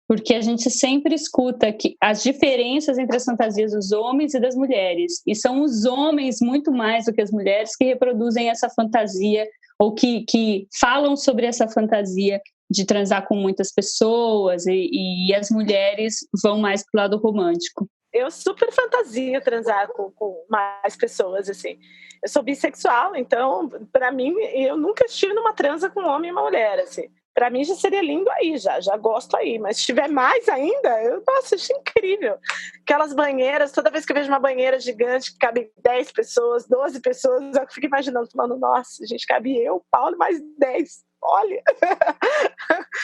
[SPEAKER 2] Porque a gente sempre escuta que as diferenças entre as fantasias dos homens e das mulheres. E são os homens, muito mais do que as mulheres, que reproduzem essa fantasia ou que falam sobre essa fantasia de transar com muitas pessoas e as mulheres vão mais pro lado romântico.
[SPEAKER 4] Eu super fantasia transar com mais pessoas, assim. Eu sou bissexual, então, para mim, eu nunca estive numa transa com um homem e uma mulher, assim. Para mim já seria lindo aí, já gosto aí. Mas se tiver mais ainda, nossa, acho incrível. Aquelas banheiras, toda vez que eu vejo uma banheira gigante que cabe 10 pessoas, 12 pessoas, eu fico imaginando, falando, nossa, gente, cabe eu, Paulo, mais 10. Olha!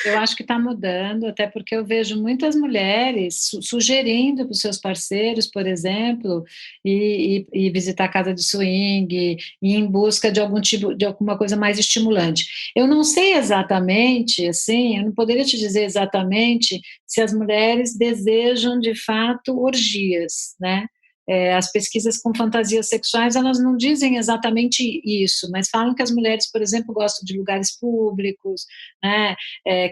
[SPEAKER 3] Eu acho que está mudando, até porque eu vejo muitas mulheres sugerindo para os seus parceiros, por exemplo, e visitar a casa de swing, e em busca de alguma coisa mais estimulante. Eu não sei exatamente, assim, eu não poderia te dizer exatamente se as mulheres desejam, de fato, orgias, né? As pesquisas com fantasias sexuais, elas não dizem exatamente isso, mas falam que as mulheres, por exemplo, gostam de lugares públicos, né,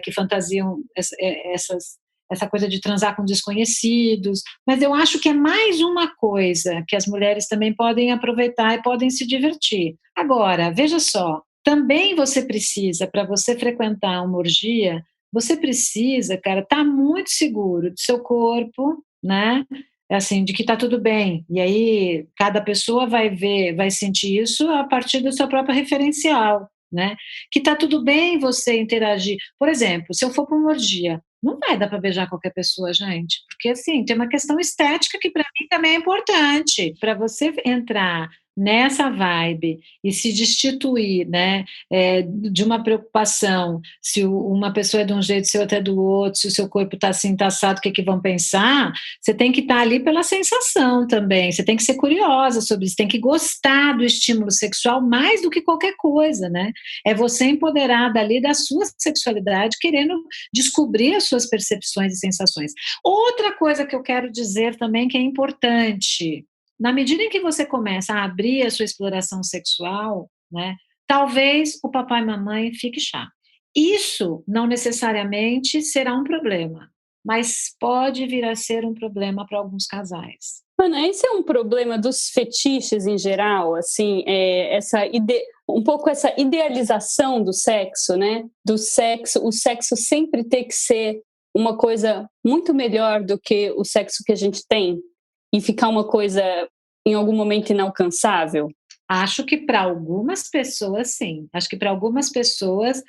[SPEAKER 3] que fantasiam essa coisa de transar com desconhecidos, mas eu acho que é mais uma coisa que as mulheres também podem aproveitar e podem se divertir. Agora, veja só, também você precisa, para você frequentar uma orgia, você precisa, cara, estar muito seguro do seu corpo, né, assim, de que está tudo bem, e aí cada pessoa vai sentir isso a partir do seu próprio referencial, né, que está tudo bem você interagir. Por exemplo, se eu for para uma orgia, não vai dar para beijar qualquer pessoa, gente, porque assim, tem uma questão estética que para mim também é importante, para você entrar nessa vibe e se destituir, né, de uma preocupação se uma pessoa é de um jeito, se outra é do outro, se o seu corpo está assim, está assado, o que vão pensar, você tem que estar ali pela sensação também, você tem que ser curiosa sobre isso, tem que gostar do estímulo sexual mais do que qualquer coisa, né, é você empoderada ali da sua sexualidade, querendo descobrir as suas percepções e sensações. Outra coisa que eu quero dizer também que é importante, na medida em que você começa a abrir a sua exploração sexual, né, talvez o papai e mamãe fique chato. Isso não necessariamente será um problema, mas pode vir a ser um problema para alguns casais.
[SPEAKER 2] Ana, esse é um problema dos fetiches em geral, assim, um pouco essa idealização do sexo, né? O sexo sempre ter que ser uma coisa muito melhor do que o sexo que a gente tem e ficar uma coisa em algum momento inalcançável?
[SPEAKER 3] Acho que para algumas pessoas, sim. Acho que para algumas pessoas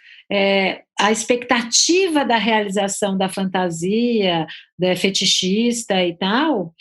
[SPEAKER 3] a expectativa da realização da fantasia, da fetichista e tal,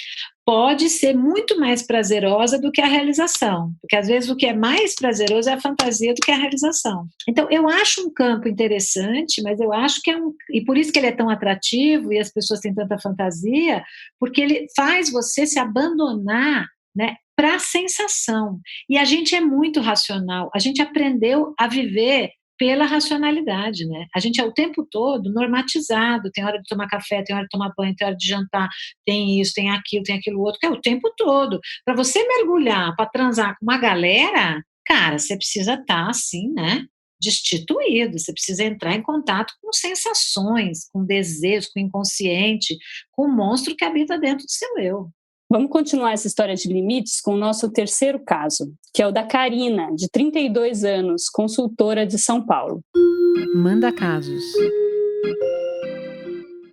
[SPEAKER 3] pode ser muito mais prazerosa do que a realização. Porque às vezes o que é mais prazeroso é a fantasia do que a realização. Então eu acho um campo interessante, mas eu acho que e por isso que ele é tão atrativo e as pessoas têm tanta fantasia, porque ele faz você se abandonar, né, para a sensação. E a gente é muito racional, a gente aprendeu a viver pela racionalidade, né? A gente é o tempo todo normatizado, tem hora de tomar café, tem hora de tomar banho, tem hora de jantar, tem isso, tem aquilo outro, que é o tempo todo. Para você mergulhar, para transar com uma galera, cara, você precisa estar assim, né? Destituído, você precisa entrar em contato com sensações, com desejos, com o inconsciente, com o monstro que habita dentro do seu eu.
[SPEAKER 2] Vamos continuar essa história de limites com o nosso terceiro caso, que é o da Karina, de 32 anos, consultora de São Paulo.
[SPEAKER 1] Manda casos.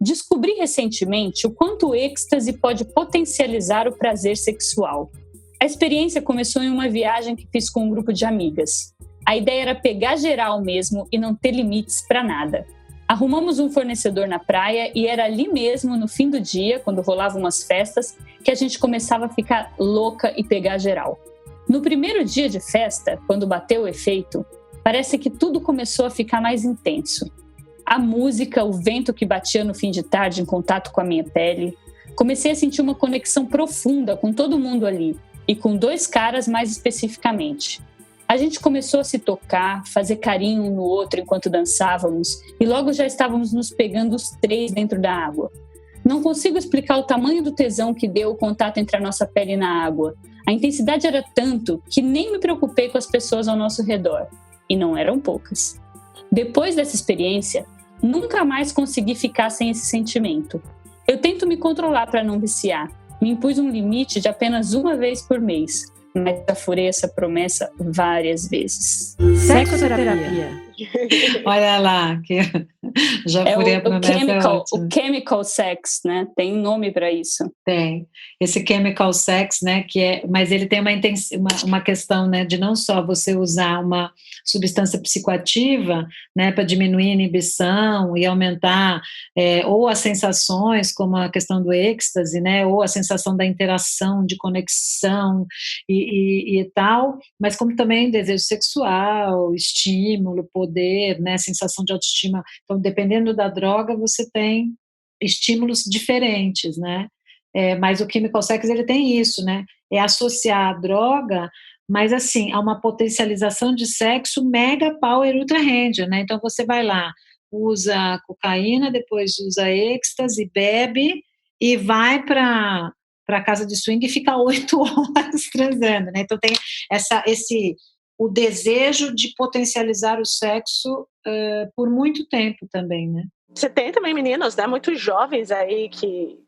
[SPEAKER 2] Descobri recentemente o quanto o êxtase pode potencializar o prazer sexual. A experiência começou em uma viagem que fiz com um grupo de amigas. A ideia era pegar geral mesmo e não ter limites para nada. Arrumamos um fornecedor na praia e era ali mesmo, no fim do dia, quando rolavam umas festas, que a gente começava a ficar louca e pegar geral. No primeiro dia de festa, quando bateu o efeito, parece que tudo começou a ficar mais intenso. A música, o vento que batia no fim de tarde em contato com a minha pele. Comecei a sentir uma conexão profunda com todo mundo ali, e com dois caras mais especificamente. A gente começou a se tocar, fazer carinho um no outro enquanto dançávamos, e logo já estávamos nos pegando os 3 dentro da água. Não consigo explicar o tamanho do tesão que deu o contato entre a nossa pele na água. A intensidade era tanto que nem me preocupei com as pessoas ao nosso redor. E não eram poucas. Depois dessa experiência, nunca mais consegui ficar sem esse sentimento. Eu tento me controlar para não viciar. Me impus um limite de apenas 1 vez por mês. Mas já furei essa promessa várias vezes.
[SPEAKER 1] Sexoterapia.
[SPEAKER 3] Olha lá, que já furei a promessa.
[SPEAKER 2] O chemical sex, né? Tem nome para isso.
[SPEAKER 3] Tem. Esse chemical sex, né? Mas ele tem uma questão, né? De não só você usar uma substância psicoativa, né? Para diminuir a inibição e aumentar ou as sensações, como a questão do êxtase, né? Ou a sensação da interação, de conexão e tal, mas como também desejo sexual, estímulo, poder, né, sensação de autoestima. Então, dependendo da droga, você tem estímulos diferentes, né? Mas o chemical sex, ele tem isso, né? É associar a droga, mas assim, a uma potencialização de sexo mega power ultra hand, né? Então, você vai lá, usa cocaína, depois usa êxtase, bebe e vai para casa de swing e fica 8 horas transando, né? Então, tem o desejo de potencializar o sexo por muito tempo também, né?
[SPEAKER 4] Você tem também meninos, né, muito jovens aí que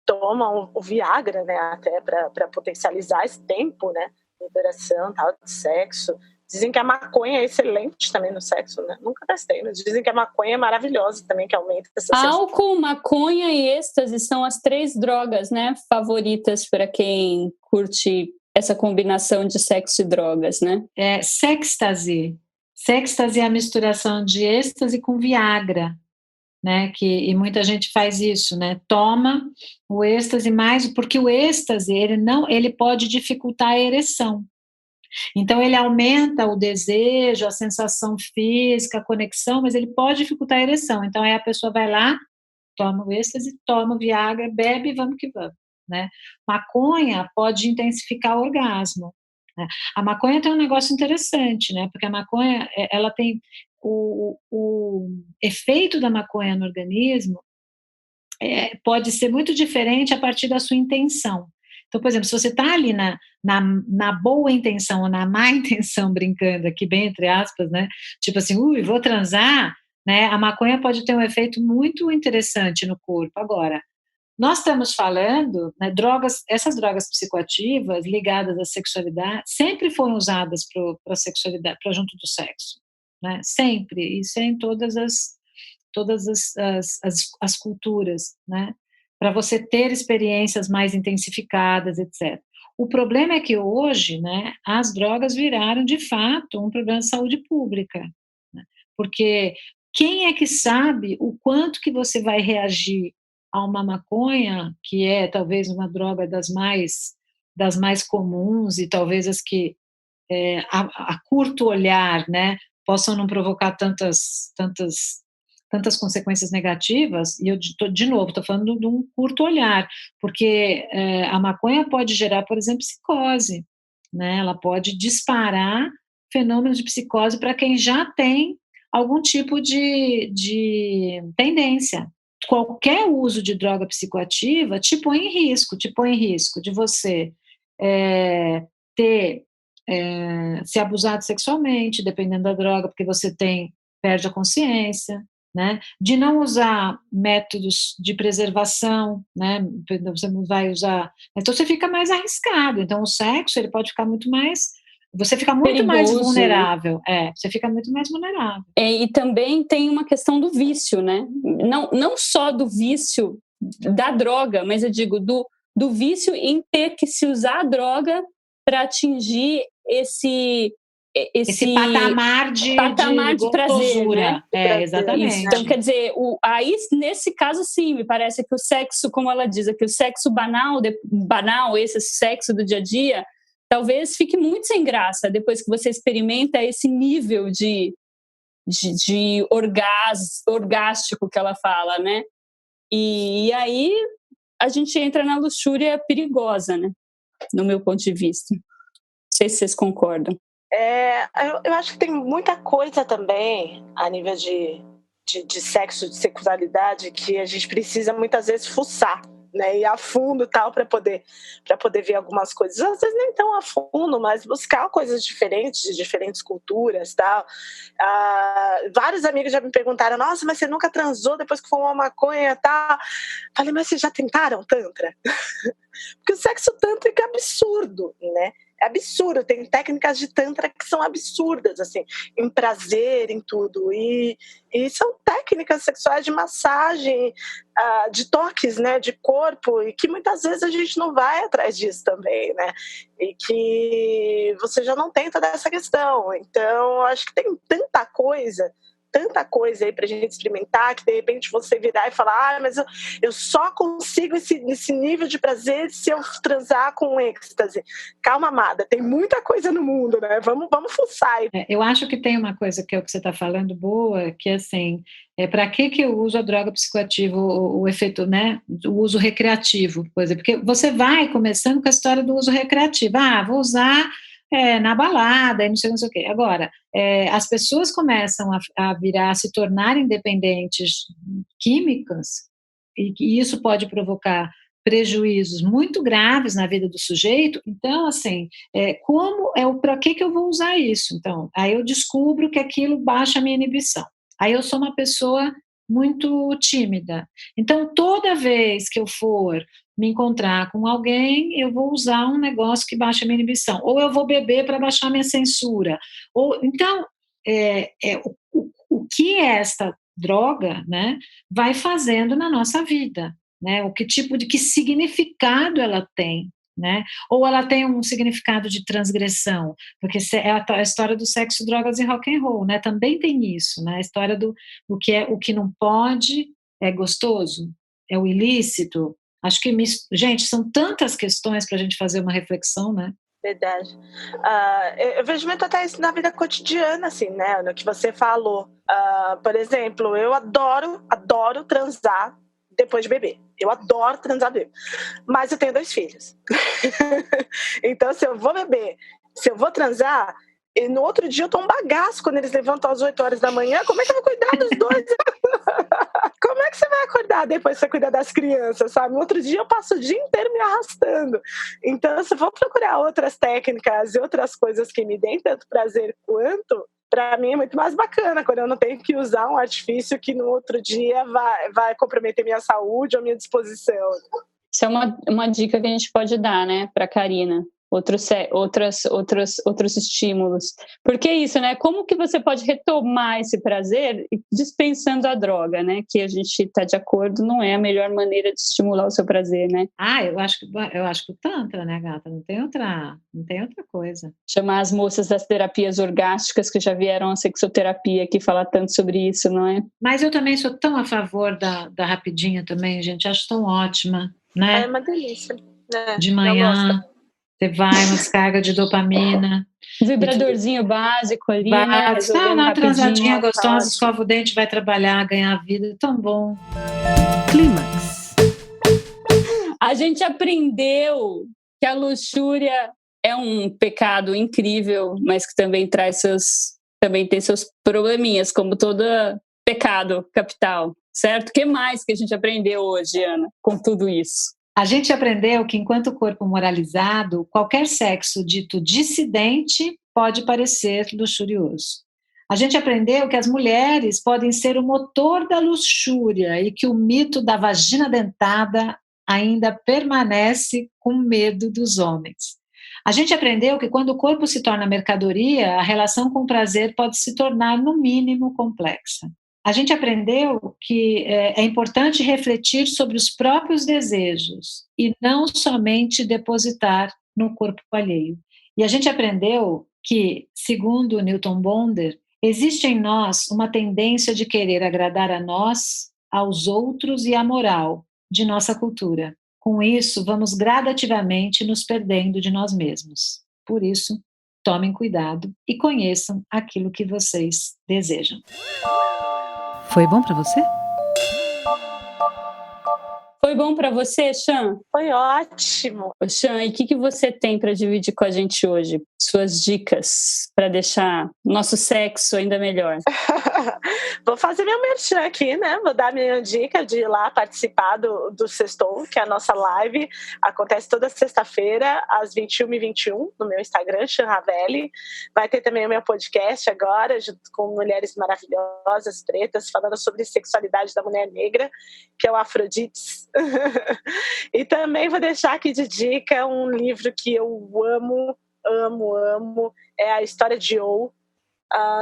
[SPEAKER 4] tomam o Viagra, né, até para potencializar esse tempo, né, liberação, tal, de sexo. Dizem que a maconha é excelente também no sexo, né? Nunca testei, mas dizem que a maconha é maravilhosa também, que aumenta essa sensação.
[SPEAKER 2] Álcool, maconha e êxtase são as 3 drogas, né, favoritas para quem curte essa combinação de sexo e drogas, né?
[SPEAKER 3] Sextase. Sextase é a misturação de êxtase com Viagra, né? E muita gente faz isso, né? Toma o êxtase mais, porque o êxtase, ele pode dificultar a ereção. Então, ele aumenta o desejo, a sensação física, a conexão, mas ele pode dificultar a ereção. Então, aí a pessoa vai lá, toma o êxtase, toma o Viagra, bebe e vamos que vamos, né? Maconha pode intensificar o orgasmo, né? A maconha tem um negócio interessante, né? Porque a maconha, ela tem o efeito da maconha no organismo pode ser muito diferente a partir da sua intenção. Então, por exemplo, se você está ali na boa intenção ou na má intenção, brincando aqui bem entre aspas, né? Tipo assim, vou transar, né? A maconha pode ter um efeito muito interessante no corpo. Agora, nós estamos falando, né, essas drogas psicoativas ligadas à sexualidade sempre foram usadas para a sexualidade, para junto do sexo, né? Sempre, isso é em todas as culturas, né? Para você ter experiências mais intensificadas, etc. O problema é que hoje, né, as drogas viraram, de fato, um problema de saúde pública, né? Porque quem é que sabe o quanto que você vai reagir a uma maconha, que é talvez uma droga das mais comuns e talvez as que a curto olhar, né, possam não provocar tantas consequências negativas, e eu, de novo, estou falando de um curto olhar, porque a maconha pode gerar, por exemplo, psicose, né? Ela pode disparar fenômenos de psicose para quem já tem algum tipo de tendência. Qualquer uso de droga psicoativa te põe em risco de você ser abusado sexualmente, dependendo da droga, porque você perde a consciência, né? De não usar métodos de preservação, né? Você não vai usar, então você fica mais arriscado. Então o sexo, ele pode ficar muito mais, você fica muito perigoso, mais vulnerável, né? Você fica muito mais vulnerável.
[SPEAKER 2] E também tem uma questão do vício, né? Não só do vício da droga, mas eu digo do vício em ter que se usar a droga para atingir esse
[SPEAKER 3] patamar de
[SPEAKER 2] prazer, né?
[SPEAKER 3] Exatamente.
[SPEAKER 2] Isso. Então, quer dizer, aí, nesse caso, sim, me parece que o sexo, como ela diz, que o sexo banal, esse sexo do dia a dia, talvez fique muito sem graça depois que você experimenta esse nível de orgástico que ela fala, né? E aí a gente entra na luxúria perigosa, né? No meu ponto de vista. Não sei se vocês concordam.
[SPEAKER 4] Eu acho que tem muita coisa também a nível de sexo, de sexualidade, que a gente precisa muitas vezes fuçar, né, ir a fundo tal para poder ver algumas coisas, às vezes nem tão a fundo, mas buscar coisas diferentes, de diferentes culturas tal. Vários amigos já me perguntaram: nossa, mas você nunca transou depois que fumou uma maconha tal? Falei: mas vocês já tentaram tantra? Porque o sexo tântrico é absurdo, né? É absurdo, tem técnicas de tantra que são absurdas, assim, em prazer, em tudo. E são técnicas sexuais de massagem, de toques, né, de corpo, e que muitas vezes a gente não vai atrás disso também, né? E que você já não tem toda essa questão. Então, acho que tem tanta coisa aí pra gente experimentar, que de repente você virar e falar: mas eu só consigo esse nível de prazer se eu transar com êxtase. Calma, amada, tem muita coisa no mundo, né? Vamos fuçar.
[SPEAKER 3] Eu acho que tem uma coisa que é o que você está falando boa, que assim, para que eu uso a droga psicoativa, o efeito, né, o uso recreativo, por exemplo, porque você vai começando com a história do uso recreativo. Vou usar na balada, e não sei o quê. Agora, as pessoas começam a se tornar independentes químicas, e isso pode provocar prejuízos muito graves na vida do sujeito. Então, assim, para que eu vou usar isso? Então, aí eu descubro que aquilo baixa a minha inibição. Aí eu sou uma pessoa muito tímida. Então, toda vez que eu for me encontrar com alguém, eu vou usar um negócio que baixa a minha inibição. Ou eu vou beber para baixar a minha censura. Então, o que esta droga, né, vai fazendo na nossa vida, né? Que significado ela tem, né? Ou ela tem um significado de transgressão, porque é a história do sexo, drogas e rock and roll, né? Também tem isso, né? A história do o que não pode é gostoso, é o ilícito. Acho que, gente, são tantas questões para a gente fazer uma reflexão, né?
[SPEAKER 4] Verdade. Eu vejo muito até isso na vida cotidiana, assim, né? No que você falou. Por exemplo, eu adoro transar depois de beber. Eu adoro transar bebê. Mas eu tenho 2 filhos. Então, se eu vou beber, se eu vou transar, e no outro dia eu tô um bagaço quando eles levantam às 8 horas da manhã. Como é que eu vou cuidar dos 2? Como é que você vai acordar depois que você cuida das crianças, sabe? No outro dia eu passo o dia inteiro me arrastando. Então, se eu vou procurar outras técnicas e outras coisas que me deem tanto prazer quanto, para mim é muito mais bacana quando eu não tenho que usar um artifício que no outro dia vai comprometer minha saúde ou minha disposição.
[SPEAKER 2] Isso é uma dica que a gente pode dar, né, para a Karina. Outros estímulos. Porque é isso, né? Como que você pode retomar esse prazer dispensando a droga, né? Que a gente está de acordo, não é a melhor maneira de estimular o seu prazer, né?
[SPEAKER 3] Eu acho que o Tantra, né, gata? Não tem outra coisa.
[SPEAKER 2] Chamar as moças das terapias orgásticas que já vieram à sexoterapia aqui falar tanto sobre isso, não é?
[SPEAKER 3] Mas eu também sou tão a favor da rapidinha também, gente. Acho tão ótima, né?
[SPEAKER 4] É uma delícia. Né?
[SPEAKER 3] De manhã. Você vai, uma descarga de dopamina.
[SPEAKER 2] Vibradorzinho básico ali, né?
[SPEAKER 3] Uma transadinha gostosa, escova o dente, vai trabalhar, ganhar vida. Tão bom.
[SPEAKER 1] Clímax.
[SPEAKER 2] A gente aprendeu que a luxúria é um pecado incrível, mas que também tem seus probleminhas, como todo pecado capital, certo? O que mais que a gente aprendeu hoje, Ana, com tudo isso?
[SPEAKER 3] A gente aprendeu que, enquanto corpo moralizado, qualquer sexo dito dissidente pode parecer luxurioso. A gente aprendeu que as mulheres podem ser o motor da luxúria e que o mito da vagina dentada ainda permanece com medo dos homens. A gente aprendeu que, quando o corpo se torna mercadoria, a relação com o prazer pode se tornar, no mínimo, complexa. A gente aprendeu que é importante refletir sobre os próprios desejos e não somente depositar no corpo alheio. E a gente aprendeu que, segundo Newton Bonder, existe em nós uma tendência de querer agradar a nós, aos outros e à moral de nossa cultura. Com isso, vamos gradativamente nos perdendo de nós mesmos. Por isso, tomem cuidado e conheçam aquilo que vocês desejam.
[SPEAKER 1] Foi bom para você?
[SPEAKER 2] Foi bom para você, Chan?
[SPEAKER 4] Foi ótimo.
[SPEAKER 2] Ô, Chan, e o que você tem para dividir com a gente hoje? Suas dicas para deixar nosso sexo ainda melhor.
[SPEAKER 4] Vou fazer meu merchan aqui, né? Vou dar minha dica de ir lá participar do Sextou, que é a nossa live. Acontece toda sexta-feira, às 21h21, no meu Instagram, Chan Ravelli. Vai ter também o meu podcast agora, junto com mulheres maravilhosas, pretas, falando sobre sexualidade da mulher negra, que é o Afrodites. E também vou deixar aqui de dica um livro que eu amo, é A História de O.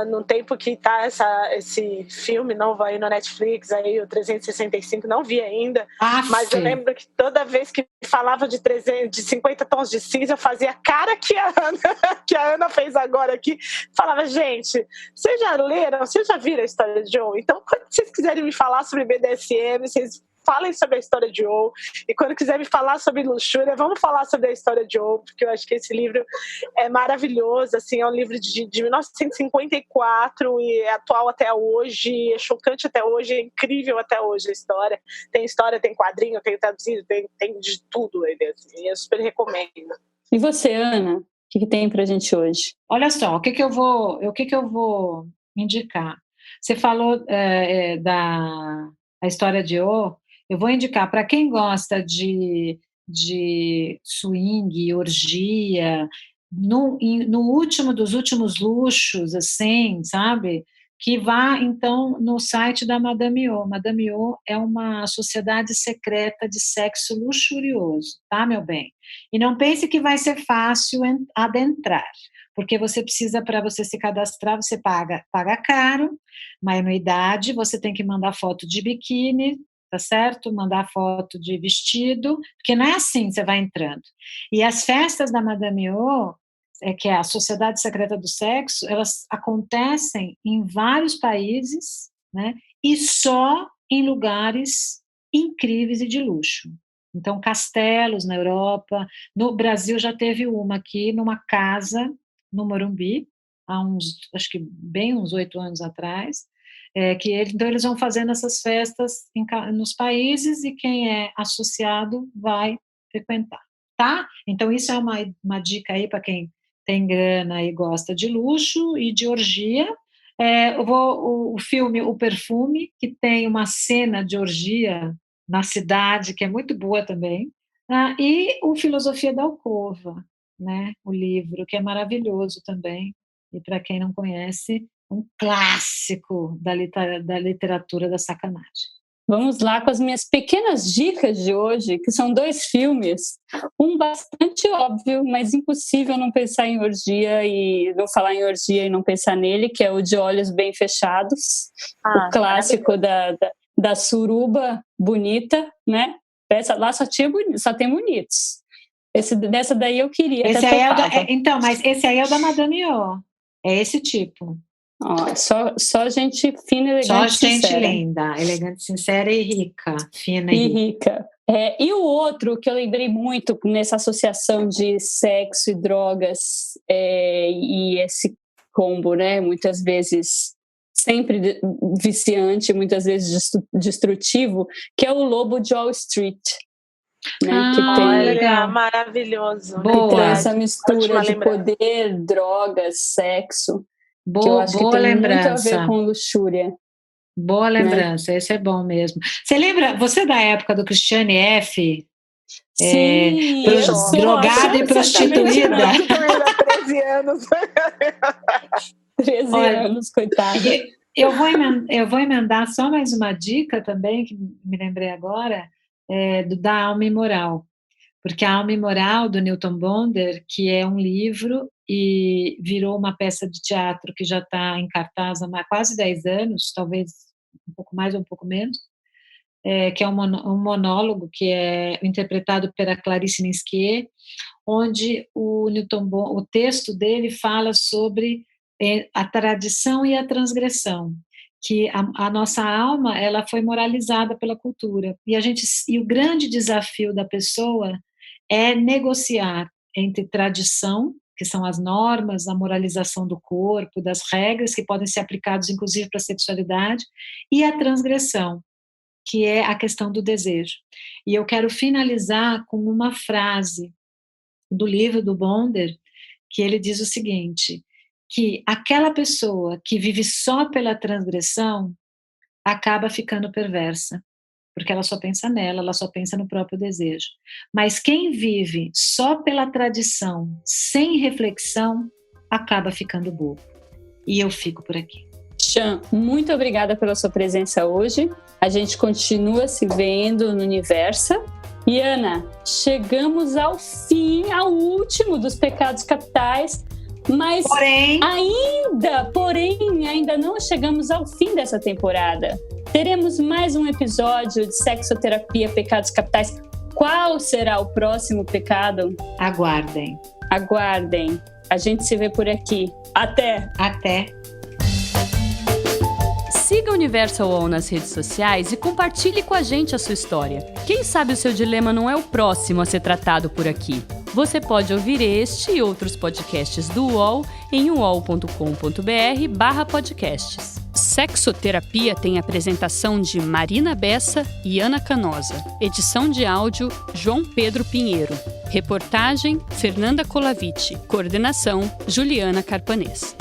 [SPEAKER 4] No tempo que tá esse filme novo aí no Netflix, aí, o 365, não vi ainda, mas eu lembro que toda vez que falava de 50 tons de cinza, eu fazia a cara que a Ana fez agora aqui, falava, gente, vocês já leram, vocês já viram A História de O? Então, quando vocês quiserem me falar sobre BDSM, vocês falem sobre A História de O, e quando quiser me falar sobre luxúria, vamos falar sobre A História de O, porque eu acho que esse livro é maravilhoso, assim, é um livro de 1954 e é atual até hoje, é chocante até hoje, é incrível até hoje a história, tem quadrinho, tem traduzido, tem de tudo ele, assim, eu super recomendo.
[SPEAKER 2] E você, Ana, o que tem pra gente hoje?
[SPEAKER 3] Olha só, o que eu vou indicar? Você falou da A História de O. Eu vou indicar para quem gosta de swing, orgia, no último dos últimos luxos, assim, sabe? Que vá, então, no site da Madame O. Madame O é uma sociedade secreta de sexo luxurioso, tá, meu bem? E não pense que vai ser fácil adentrar, porque você precisa, para você se cadastrar, você paga caro, uma anuidade, você tem que mandar foto de biquíni, tá certo? Mandar foto de vestido, porque não é assim que você vai entrando. E as festas da Madame O, que é a Sociedade Secreta do Sexo, elas acontecem em vários países, né? E só em lugares incríveis e de luxo. Então, castelos na Europa, no Brasil já teve uma aqui, numa casa, no Morumbi, acho que bem uns 8 anos atrás, então eles vão fazendo essas festas nos países e quem é associado vai frequentar, tá? Então isso é uma dica aí para quem tem grana e gosta de luxo e de orgia. O filme O Perfume, que tem uma cena de orgia na cidade, que é muito boa também, e o Filosofia da Alcova, né? O livro, que é maravilhoso também, e para quem não conhece, um clássico da literatura da sacanagem.
[SPEAKER 2] Vamos lá com as minhas pequenas dicas de hoje, que são 2 filmes, um bastante óbvio, mas impossível não pensar em orgia e não falar em orgia e não pensar nele, que é o De Olhos Bem Fechados, o clássico da suruba bonita, né? Lá só tem bonitos. Dessa daí eu queria.
[SPEAKER 3] Esse aí mas esse aí é o da Madame O. É esse tipo.
[SPEAKER 2] Só gente fina, elegante,
[SPEAKER 3] só gente
[SPEAKER 2] sincera.
[SPEAKER 3] linda, elegante, sincera e rica, fina
[SPEAKER 2] e rica. E o outro que eu lembrei muito nessa associação de sexo e drogas e esse combo, né? Muitas vezes sempre viciante, muitas vezes destrutivo, que é o Lobo de Wall Street. Né, que
[SPEAKER 4] legal, maravilhoso.
[SPEAKER 2] Que tem essa mistura de poder, drogas, sexo. Que eu acho que tem
[SPEAKER 3] lembrança.
[SPEAKER 2] Muito a ver com luxúria.
[SPEAKER 3] Boa lembrança, né? Esse é bom mesmo. Você lembra, você é da época do Christiane F?
[SPEAKER 2] Sim,
[SPEAKER 3] drogada e prostituída.
[SPEAKER 4] 13 anos.
[SPEAKER 2] 13 anos, coitada.
[SPEAKER 3] Eu vou emendar só mais uma dica também, que me lembrei agora, da Alma Imoral. Porque a Alma Imoral, do Newton Bonder, que é um livro e virou uma peça de teatro que já está em cartaz há quase 10 anos, talvez um pouco mais ou um pouco menos, que é um monólogo que é interpretado pela Clarice Lispector, onde o texto dele fala sobre a tradição e a transgressão, que a nossa alma ela foi moralizada pela cultura e o grande desafio da pessoa é negociar entre tradição, que são as normas, a moralização do corpo, das regras que podem ser aplicadas inclusive para a sexualidade, e a transgressão, que é a questão do desejo. E eu quero finalizar com uma frase do livro do Bonder, que ele diz o seguinte, que aquela pessoa que vive só pela transgressão acaba ficando perversa, porque ela só pensa nela, ela só pensa no próprio desejo. Mas quem vive só pela tradição, sem reflexão, acaba ficando bobo. E eu fico por aqui.
[SPEAKER 2] Chan, muito obrigada pela sua presença hoje. A gente continua se vendo no Universa. E Ana, chegamos ao fim, ao último dos pecados capitais, mas ainda não chegamos ao fim dessa temporada. Teremos mais um episódio de Sexoterapia Pecados Capitais. Qual será o próximo pecado?
[SPEAKER 3] Aguardem.
[SPEAKER 2] Aguardem. A gente se vê por aqui. Até!
[SPEAKER 3] Até!
[SPEAKER 9] Siga o Universal UOL nas redes sociais e compartilhe com a gente a sua história. Quem sabe o seu dilema não é o próximo a ser tratado por aqui. Você pode ouvir este e outros podcasts do UOL em uol.com.br/podcasts. Sexoterapia tem apresentação de Marina Bessa e Ana Canosa. Edição de áudio, João Pedro Pinheiro. Reportagem, Fernanda Colaviti. Coordenação, Juliana Carpanês.